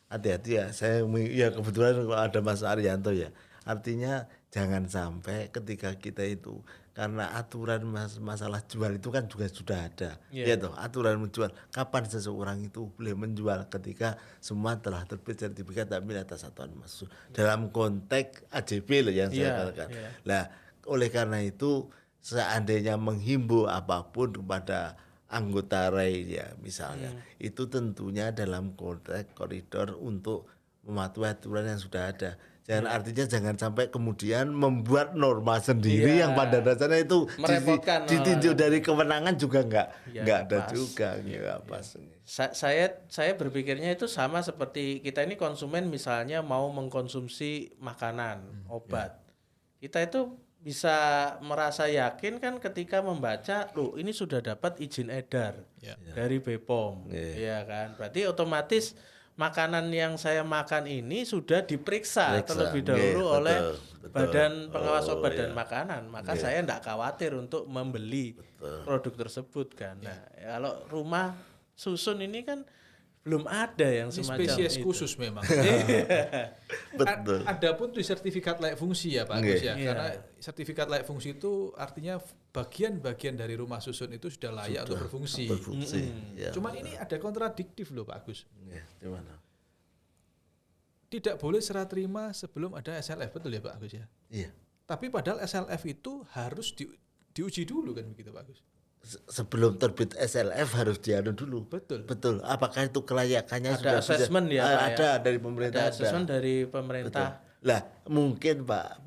B: hati-hati ya. Saya ya kebetulan ada Mas Arianto ya. Artinya jangan sampai ketika kita itu karena aturan masalah jual itu kan juga sudah ada. Ya toh, aturan menjual. Kapan seseorang itu boleh menjual ketika semua telah terbit sertifikat amil atas satuan masuk dalam konteks AJB loh yang saya katakan. Nah, oleh karena itu seandainya menghimbau apapun kepada anggota REI ya misalnya, itu tentunya dalam konteks koridor untuk mematuhi aturan yang sudah ada. Artinya jangan sampai kemudian membuat norma sendiri yang pada dasarnya itu
A: merepotkan,
B: ditinjau dari kewenangan juga nggak ada
A: pas.
B: juga nggak pas.
A: Saya berpikirnya itu sama seperti kita ini konsumen, misalnya mau mengkonsumsi makanan, obat. Kita itu bisa merasa yakin kan ketika membaca, loh ini sudah dapat izin edar dari BPOM, ya kan? Berarti otomatis makanan yang saya makan ini sudah diperiksa terlebih dahulu oleh Badan Pengawas Obat dan Makanan, maka saya tidak khawatir untuk membeli produk tersebut kan. Nah, kalau rumah susun ini kan belum ada yang
C: Ini
A: semacam
C: spesies
A: itu.
C: khusus memang.
B: Betul.
C: Adapun di sertifikat layak fungsi ya Pak Agus ya, karena sertifikat layak fungsi itu artinya bagian-bagian dari rumah susun itu sudah layak untuk berfungsi.
B: Ya,
C: Cuman ini ada kontradiktif loh Pak Agus.
B: Gimana?
C: Tidak boleh serah terima sebelum ada SLF, betul ya Pak Agus ya?
B: Iya.
C: Tapi padahal SLF itu harus diuji dulu kan begitu Pak Agus?
B: Sebelum terbit SLF harus diadu dulu. Betul. Apakah itu kelayakannya
A: Ada asesmen ya, Pak,
B: ada dari pemerintah.
A: Ada asesmen dari pemerintah.
B: Lah, mungkin Pak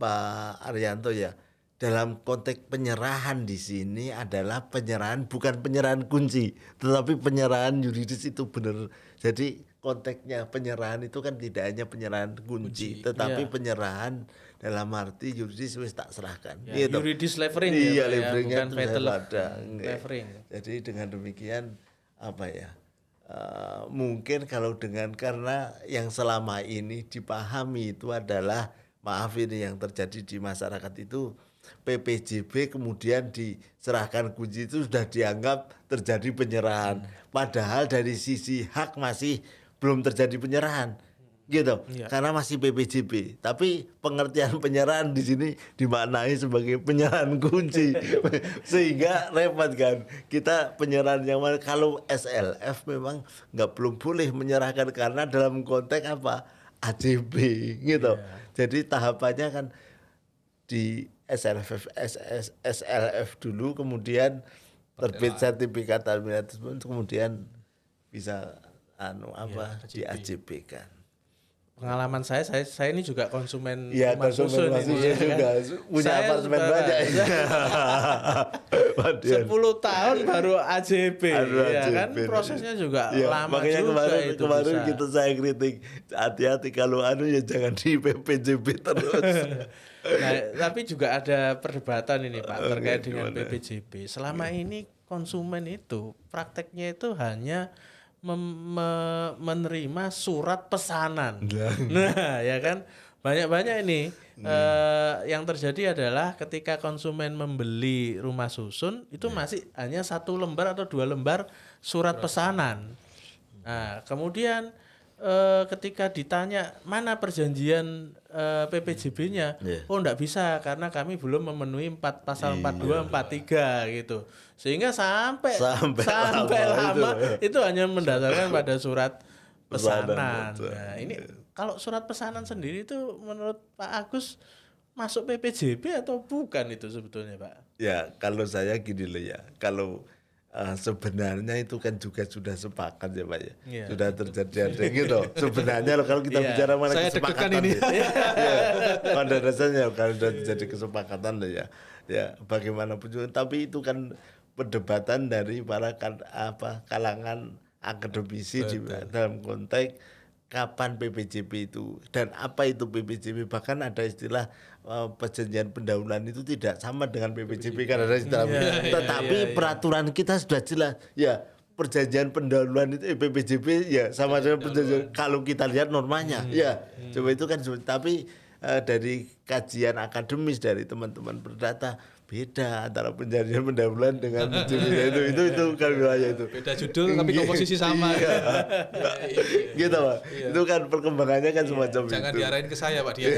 B: Arianto ya, dalam konteks penyerahan di sini adalah penyerahan bukan penyerahan kunci, tetapi penyerahan yuridis itu benar. Jadi konteksnya penyerahan itu kan tidak hanya penyerahan kunci. Tetapi penyerahan dalam arti yuridis wis tak serahkan.
A: Ya,
B: gitu.
A: Yuridis levering
B: iya,
A: ya,
B: leveringnya
A: bukan
B: itu
A: fatal
B: ada.
A: levering.
B: Jadi dengan demikian mungkin kalau karena yang selama ini dipahami itu adalah, maaf ini yang terjadi di masyarakat itu, PPJB kemudian diserahkan kunci itu sudah dianggap terjadi penyerahan. Padahal dari sisi hak masih belum terjadi penyerahan. Gitu. Karena masih PPJB. Tapi pengertian penyerahan di sini dimaknai sebagai penyerahan kunci. Sehingga repot kan. Kita penyerahan yang mana, kalau SLF memang belum boleh menyerahkan karena dalam konteks apa? AJB gitu. Jadi tahapannya kan di SLF dulu, kemudian terbit sertifikat administrasi, kemudian bisa di AJB kan.
A: pengalaman saya ini juga konsumen
B: Iya,
A: rumah
B: konsumen
A: susun
B: rumah
A: ini,
B: susun
A: ya kan.
B: juga. Punya
A: Saya
B: apartemen
A: sebenarnya-
B: banyak. Pak Dian.
A: 10 tahun baru AJB,
B: Aduh,
A: ya
B: AJB
A: kan
B: nih.
A: prosesnya juga
B: Iya,
A: lama
B: makanya
A: juga itu
B: kemarin
A: bisa.
B: kita saya kritik, hati-hati kalau ya jangan di PPJB terus.
A: Nah, tapi juga ada perdebatan ini Pak terkait dengan
B: gimana?
A: PPJB. Selama ini konsumen itu prakteknya itu hanya menerima surat pesanan. Nah, ya kan banyak ini yang terjadi adalah ketika konsumen membeli rumah susun itu masih hanya 1 lembar atau 2 lembar surat pesanan. Nah, kemudian ketika ditanya mana perjanjian PPJB-nya, oh enggak bisa karena kami belum memenuhi pasal 42, 43 gitu. Sehingga sampai lama itu hanya mendasarkan pada surat pesanan. Nah, ini kalau surat pesanan sendiri itu menurut Pak Agus masuk PPJB atau bukan itu sebetulnya, Pak?
B: Ya, kalau saya gini loh ya. Kalau sebenarnya itu kan juga sudah sepakat ya Pak ya.
A: Iya.
B: Sudah terjadi ada gitu. Sebenarnya loh kalau kita bicara mana
C: Saya
B: kesepakatan
C: deg-degan ini.
B: ya, pada dasarnya kalau sudah terjadi kesepakatan loh ya. Ya, bagaimanapun juga tapi itu kan perdebatan dari para kalangan akademisi dalam konteks kapan PPJB itu dan apa itu PPJB, bahkan ada istilah perjanjian pendahuluan itu tidak sama dengan PPJB kan ada istilah tetapi peraturan kita sudah jelas ya perjanjian pendahuluan itu PPJB ya sama dengan perjanjian kalau kita lihat normanya ya coba itu kan tapi dari kajian akademis dari teman-teman perdata beda antara perjanjian pendahuluan dengan PPJB itu kan wilayah itu
C: Beda judul tapi komposisi sama.
B: gitu Pak. Itu kan perkembangannya kan semacam
C: Jangan
B: itu.
C: diarahin ke saya Pak Dian.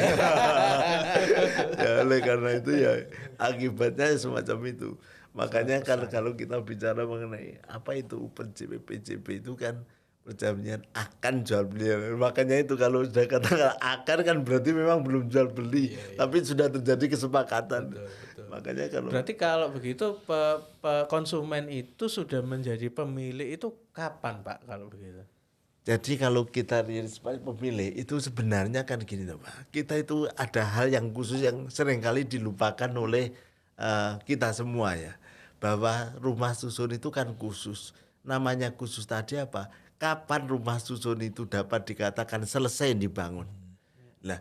B: Ya oleh karena itu ya akibatnya semacam itu. Makanya kalau kita bicara mengenai apa itu PJB itu kan perjanjian akan jual beli. Makanya itu kalau sudah katakan akan kan berarti memang belum jual beli, tapi sudah terjadi kesepakatan.
C: Betul.
B: Makanya kalau
A: Berarti kalau begitu konsumen itu sudah menjadi pemilik itu kapan Pak kalau begitu?
B: jadi kalau kita rilis pemilih itu sebenarnya kan gini loh Pak. Kita itu ada hal yang khusus yang seringkali dilupakan oleh kita semua ya. Bahwa rumah susun itu kan khusus. Namanya khusus tadi apa? Kapan rumah susun itu dapat dikatakan selesai dibangun. Nah,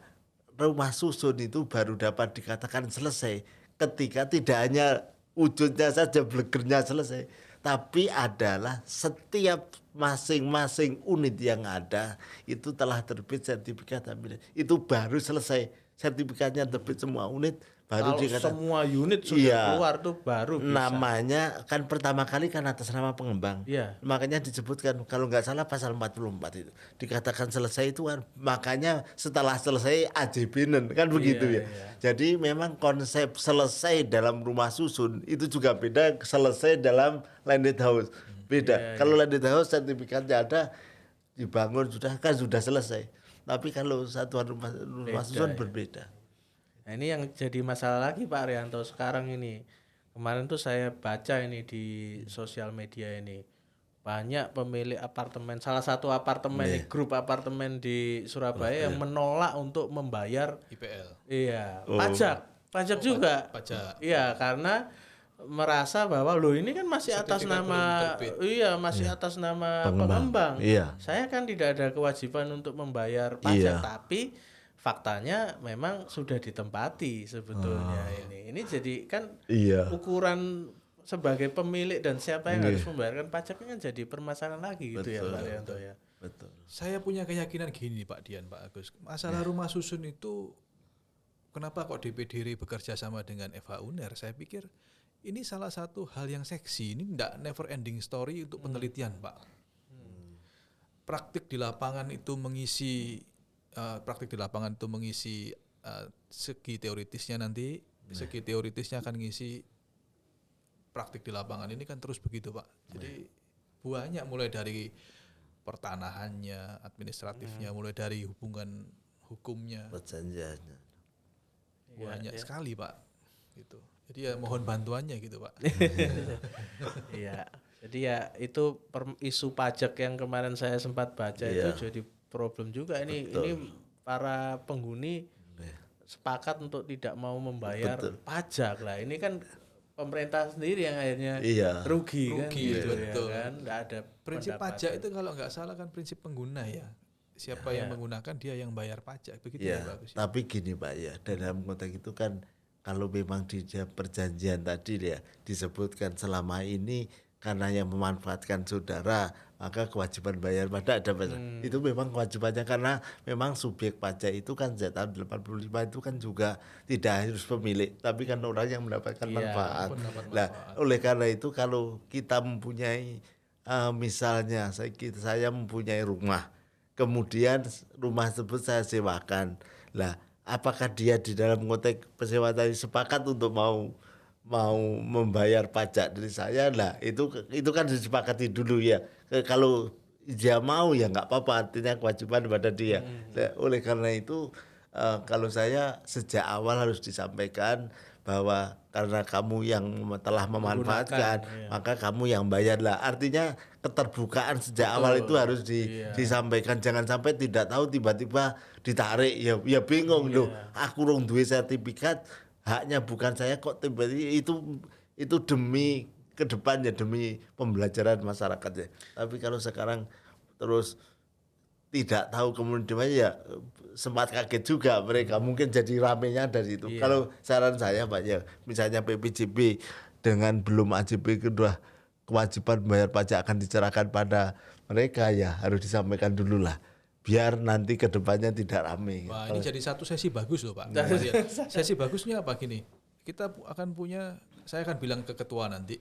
B: rumah susun itu baru dapat dikatakan selesai ketika tidak hanya wujudnya saja blegernya selesai, tapi adalah setiap masing-masing unit yang ada itu telah terbit sertifikat ambil. Itu baru selesai sertifikatnya terbit semua unit baru
A: Kalau
B: dikatakan
A: semua unit sudah keluar tuh baru bisa.
B: namanya kan pertama kali kan atas nama pengembang.
A: Iya.
B: Makanya disebutkan kalau nggak salah pasal 44 itu dikatakan selesai itu kan makanya setelah selesai AJB-nen kan begitu ya. Jadi memang konsep selesai dalam rumah susun itu juga beda selesai dalam landed house. Beda. Kalau landed house sertifikatnya ada dibangun sudah selesai. Tapi kalau satuan rumah susun berbeda.
A: Nah, ini yang jadi masalah lagi Pak Arianto sekarang ini. Kemarin tuh saya baca ini di sosial media ini. Banyak pemilik apartemen, salah satu apartemen, grup apartemen di Surabaya yang menolak untuk membayar
C: IPL.
A: iya, pajak juga.
C: Pajak.
A: Iya, karena merasa bahwa loh ini kan masih atas nama masih atas nama pengembang.
B: Iya.
A: Saya kan tidak ada kewajiban untuk membayar pajak, tapi faktanya memang sudah ditempati sebetulnya ini. Ini jadi kan ukuran sebagai pemilik dan siapa yang harus membayarkan pajaknya kan jadi permasalahan lagi gitu ya Pak Rianto ya.
B: Betul.
C: Saya punya keyakinan gini Pak Dian, Pak Agus. Masalah rumah susun itu kenapa kok DPD RI bekerja sama dengan FH UNER? Saya pikir ini salah satu hal yang seksi. Ini never ending story untuk penelitian Pak. Praktik di lapangan itu mengisi segi teoritisnya nanti, segi teoritisnya akan ngisi praktik di lapangan ini kan terus begitu Pak. Jadi banyak mulai dari pertanahannya, administratifnya, mulai dari hubungan hukumnya.
B: Perjanjiannya.
C: Banyak sekali Pak. Gitu. Jadi ya mohon bantuannya gitu Pak.
A: Iya. Jadi ya itu isu pajak yang kemarin saya sempat baca itu jadi problem juga ini para penghuni sepakat untuk tidak mau membayar pajak lah. Ini kan pemerintah sendiri yang akhirnya rugi kan, gitu
C: betul.
A: ya kan. Nggak ada
C: Prinsip
A: pendapatan.
C: pajak itu kalau nggak salah kan prinsip pengguna ya. Siapa yang menggunakan dia yang bayar pajak. Begitu ya, Pak Agus.
B: Tapi gini Pak ya, dalam konteks itu kan kalau memang di perjanjian tadi ya disebutkan selama ini karena yang memanfaatkan saudara maka kewajiban bayar pajak ada pajak. Itu memang kewajibannya karena memang subjek pajak itu kan sejak tahun 85 itu kan juga tidak harus pemilik tapi kan orang yang mendapatkan manfaat. Nah, oleh karena itu kalau kita mempunyai misalnya saya mempunyai rumah, kemudian rumah tersebut saya sewakan. Lah, apakah dia di dalam konteks pesewa tadi sepakat untuk mau membayar pajak dari saya? Lah itu kan disepakati dulu ya. Kalau dia mau ya nggak apa-apa, artinya kewajiban pada dia. Nah, oleh karena itu kalau saya sejak awal harus disampaikan bahwa karena kamu yang telah memanfaatkan maka kamu yang bayar lah. Artinya keterbukaan sejak awal itu harus disampaikan, jangan sampai tidak tahu tiba-tiba ditarik ya bingung loh. Aku rong duwe sertifikat, haknya bukan saya kok tiba-tiba itu demi ke depan ya, demi pembelajaran masyarakat ya. Tapi kalau sekarang terus tidak tahu kemudian ya sempat kaget juga mereka, mungkin jadi ramenya dari itu. Kalau saran saya Pak ya, misalnya PPJB dengan belum AJB kedua kewajiban bayar pajak akan dicerahkan pada mereka ya harus disampaikan dulu lah biar nanti kedepannya tidak rame.
C: Wah, ini jadi satu sesi bagus loh Pak. Sesi bagusnya apa gini? Kita akan punya, saya akan bilang ke ketua nanti.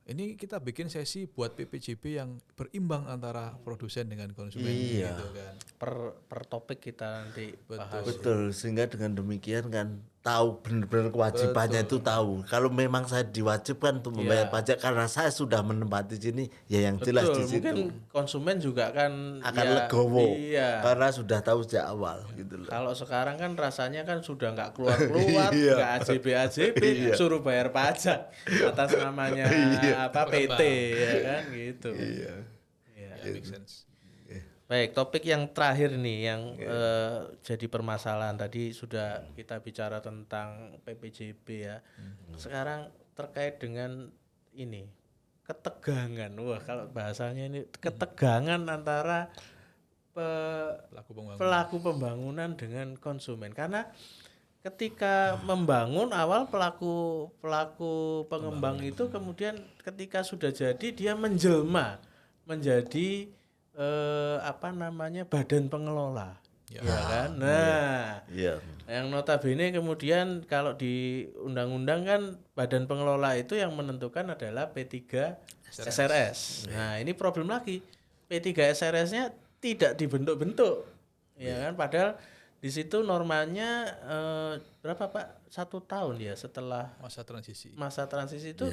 C: Ini kita bikin sesi buat PPJB yang berimbang antara produsen dengan konsumen gitu kan.
A: Per topik kita nanti bahas.
B: Betul, sehingga dengan demikian kan tahu benar-benar kewajibannya itu tahu. Kalau memang saya diwajibkan untuk membayar pajak karena saya sudah menempati sini, ya yang jelas di situ.
A: Mungkin konsumen juga kan
B: akan legowo karena sudah tahu sejak awal gitu loh.
A: Kalau sekarang kan rasanya kan sudah nggak keluar-keluar, nggak AJB, suruh bayar pajak atas namanya PT ya kan gitu.
C: Make sense.
A: Baik, topik yang terakhir nih yang jadi permasalahan tadi sudah kita bicara tentang PPJB ya. Sekarang terkait dengan ini ketegangan. Wah, kalau bahasanya ini ketegangan antara pelaku pembangunan dengan konsumen. Karena ketika membangun awal pelaku pengembang itu kemudian ketika sudah jadi dia menjelma menjadi badan pengelola, ya kan? Nah, yang notabene kemudian kalau di undang-undang kan badan pengelola itu yang menentukan adalah P3 SRS. Nah, ini problem lagi, P3 SRS-nya tidak dibentuk-bentuk, ya kan? Padahal di situ normanya berapa Pak? 1 tahun ya setelah masa transisi itu,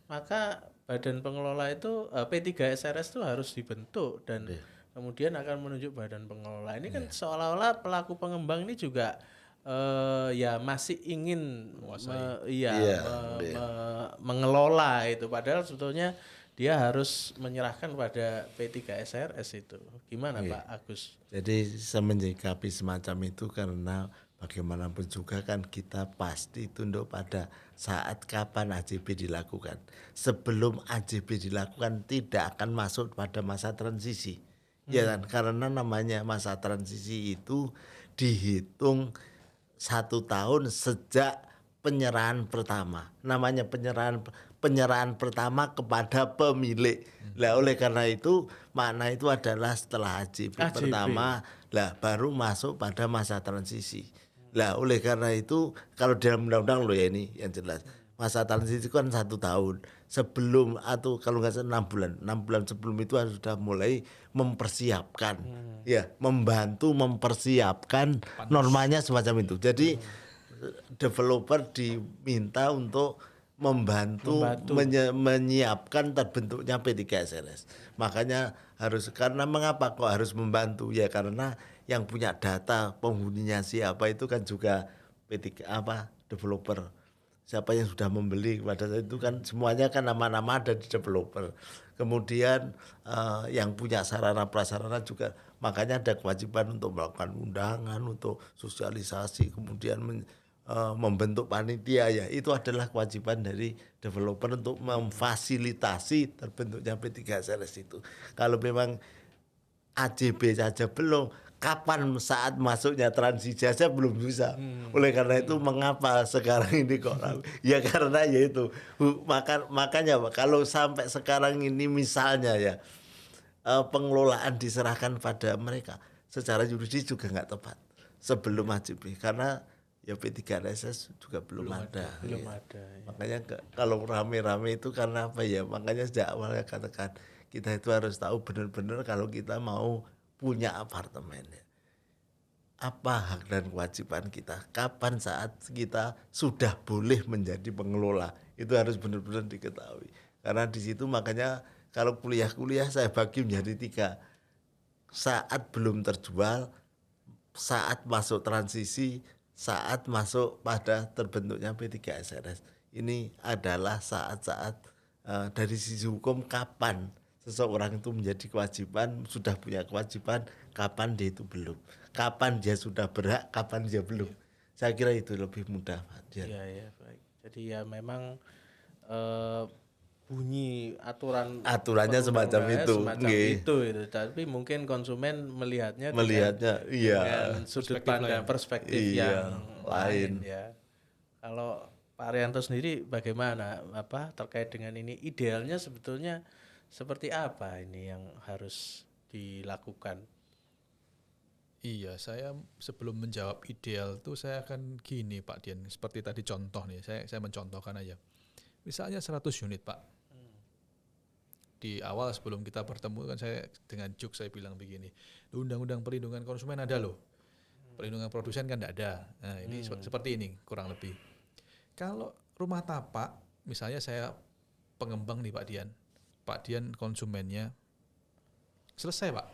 A: maka badan pengelola itu P3 SRS itu harus dibentuk dan kemudian akan menunjuk badan pengelola. Ini kan seolah-olah pelaku pengembang ini juga masih ingin mengelola itu, padahal sebetulnya dia harus menyerahkan pada P3 SRS itu. Gimana Pak Agus?
B: Jadi saya menyikapi semacam itu karena bagaimanapun juga kan kita pasti tunduk pada saat kapan AJB dilakukan. Sebelum AJB dilakukan tidak akan masuk pada masa transisi. Ya kan, karena namanya masa transisi itu dihitung 1 tahun sejak penyerahan pertama. Namanya penyerahan pertama kepada pemilik. Lah oleh karena itu makna itu adalah setelah AJB pertama lah baru masuk pada masa transisi. Lah oleh karena itu kalau dalam undang-undang loh ya ini yang jelas masa transisi kan 1 tahun sebelum atau kalau nggak salah 6 bulan sebelum itu harus sudah mulai mempersiapkan membantu mempersiapkan normanya semacam itu. Jadi developer diminta untuk membantu. Menyiapkan terbentuknya P3 SRS. Makanya karena mengapa kok harus membantu ya karena yang punya data penghuninya siapa itu kan juga P3 developer. siapa yang sudah membeli pada saat itu kan semuanya kan nama-nama ada di developer. Kemudian yang punya sarana prasarana juga, makanya ada kewajiban untuk melakukan undangan, untuk sosialisasi, kemudian membentuk panitia ya. Itu adalah kewajiban dari developer untuk memfasilitasi terbentuknya P3SLS itu. Kalau memang AJB saja belum, kapan saat masuknya transisi saja belum bisa. Oleh karena itu mengapa sekarang ini kok ya karena yaitu makanya kalau sampai sekarang ini misalnya ya pengelolaan diserahkan pada mereka secara yuridis juga nggak tepat sebelum AJB, karena ya P3SLS juga belum ada.
A: Belum
B: Ya.
A: ada. Ya.
B: Makanya kalau rame-rame itu karena apa ya? Makanya sejak awal katakan kita itu harus tahu benar-benar kalau kita mau punya apartemen ya. Apa hak dan kewajiban kita? Kapan saat kita sudah boleh menjadi pengelola? Itu harus benar-benar diketahui. Karena di situ makanya kalau kuliah-kuliah saya bagi menjadi 3. Saat belum terjual, saat masuk transisi, saat masuk pada terbentuknya P3SLS. Ini adalah saat-saat dari sisi hukum kapan seseorang itu menjadi kewajiban, sudah punya kewajiban, kapan dia itu belum. Kapan dia sudah berhak, kapan dia belum. Saya kira itu lebih mudah, Pak.
A: Iya, ya, baik. Jadi ya memang bunyi
B: Aturannya semacam itu.
A: itu. Tapi mungkin konsumen melihatnya
B: Iya,
A: dengan sudut pandang perspektif
B: iya,
A: yang lain ya. Kalau Pak Arianto sendiri bagaimana terkait dengan ini, idealnya sebetulnya seperti apa ini yang harus dilakukan?
C: Iya, saya sebelum menjawab ideal tuh saya akan gini Pak Dian, seperti tadi contoh nih, saya mencontohkan aja. Misalnya 100 unit Pak. Di awal sebelum kita bertemu kan saya dengan Juk saya bilang begini, undang-undang perlindungan konsumen ada loh, perlindungan produsen kan tidak ada. Nah ini seperti ini kurang lebih. Kalau rumah tapak, misalnya saya pengembang nih Pak Dian konsumennya, selesai Pak.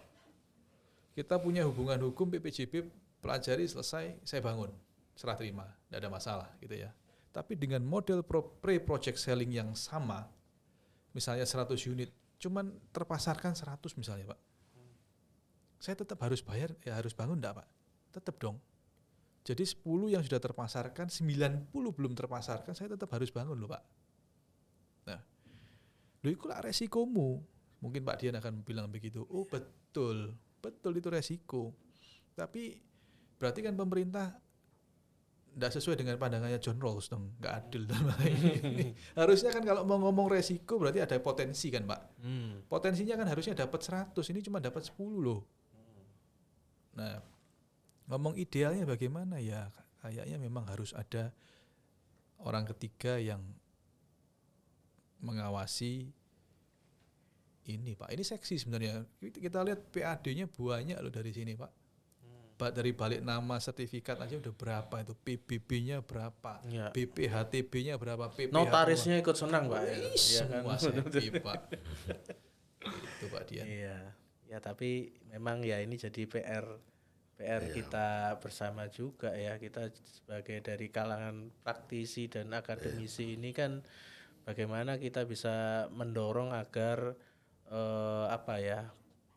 C: Kita punya hubungan hukum PPJB, pelajari selesai, saya bangun, serah terima, tidak ada masalah gitu ya. Tapi dengan model pre-project selling yang sama, misalnya 100 unit, cuman terpasarkan 100 misalnya Pak. Saya tetap harus bayar, ya harus bangun enggak Pak? Tetap dong. Jadi 10 yang sudah terpasarkan, 90 belum terpasarkan, saya tetap harus bangun loh Pak. Nah, itu lah resikomu. Mungkin Pak Dian akan bilang begitu, oh betul itu resiko. Tapi berarti kan pemerintah tidak sesuai dengan pandangannya John Rawls dong, nggak adil dalam ini. Harusnya kan kalau mau ngomong resiko berarti ada potensi kan Pak. Potensinya kan harusnya dapat 100, ini cuma dapat 10 loh. Nah, ngomong idealnya bagaimana ya, kayaknya memang harus ada orang ketiga yang mengawasi ini Pak. Ini seksi sebenarnya. Kita lihat PAD-nya banyak loh dari sini Pak. Dari balik nama sertifikat aja udah berapa itu, PBB-nya berapa, ya. BPHTB-nya berapa, PPH
A: notarisnya ikut senang Pak.
C: Semua happy Pak. Itu Pak Dian.
A: Iya. Ya tapi memang ya ini jadi PR kita bersama juga ya, kita sebagai dari kalangan praktisi dan akademisi ini kan bagaimana kita bisa mendorong agar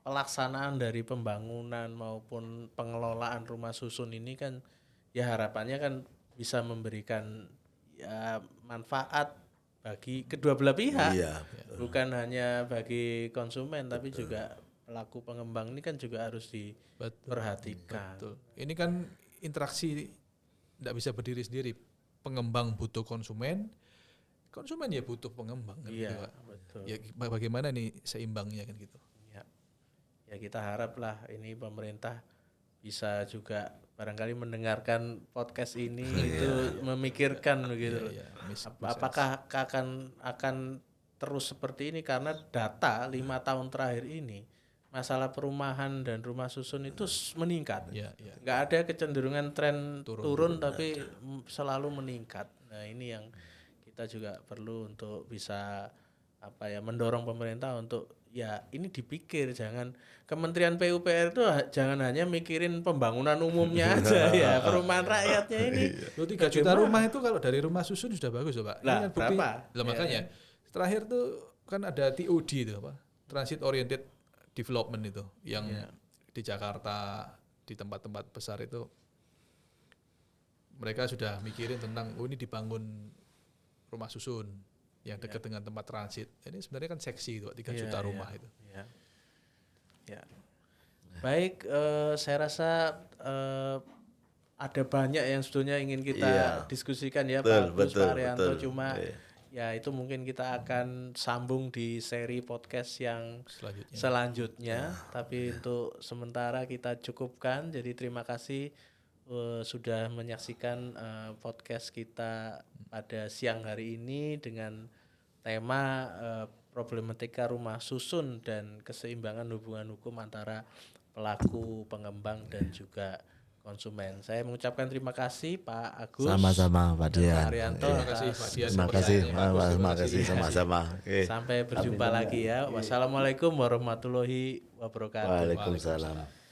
A: pelaksanaan dari pembangunan maupun pengelolaan rumah susun ini kan ya harapannya kan bisa memberikan ya manfaat bagi kedua belah pihak.
B: Iya,
A: bukan hanya bagi konsumen tapi juga pelaku pengembang ini kan juga harus diperhatikan.
C: Betul. Ini kan interaksi tidak bisa berdiri sendiri. Pengembang butuh konsumen ya butuh pengembang kan
A: iya,
C: gitu Pak.
A: Betul.
C: Ya bagaimana nih seimbangnya kan gitu.
A: Ya kita haraplah ini pemerintah bisa juga barangkali mendengarkan podcast ini itu memikirkan begitu. Apakah akan terus seperti ini, karena data 5 tahun terakhir ini masalah perumahan dan rumah susun itu meningkat. Nggak ada kecenderungan tren turun tapi selalu meningkat. Nah ini yang kita juga perlu untuk bisa mendorong pemerintah untuk ya ini dipikir, jangan Kementerian PUPR itu jangan hanya mikirin pembangunan umumnya aja ya, perumahan rakyatnya ini.
C: Loh, 3 juta rumah itu kalau dari rumah susun sudah bagus loh Pak.
A: Lah, berapa?
C: Lah, makanya terakhir tuh kan ada TOD itu apa? Transit Oriented Development itu yang di Jakarta, di tempat-tempat besar itu mereka sudah mikirin tentang ini dibangun rumah susun yang dekat dengan tempat transit. Ini sebenarnya kan seksi itu 3 juta rumah itu.
A: Ya. Baik, saya rasa ada banyak yang sebetulnya ingin kita diskusikan ya Pak Agus, Pak Arianto. Cuma ya itu mungkin kita akan sambung di seri podcast yang selanjutnya. Tapi untuk sementara kita cukupkan. Jadi terima kasih sudah menyaksikan podcast kita pada siang hari ini dengan tema problematika rumah susun dan keseimbangan hubungan hukum antara pelaku, pengembang dan juga konsumen. Saya mengucapkan terima kasih Pak Agus.
B: Sama-sama Pak Dian.
A: Pak Arianto.
C: Terima kasih Pak Dian.
B: Terima kasih sama-sama.
A: Sampai berjumpa lagi ya. Wassalamualaikum warahmatullahi wabarakatuh.
B: Waalaikumsalam.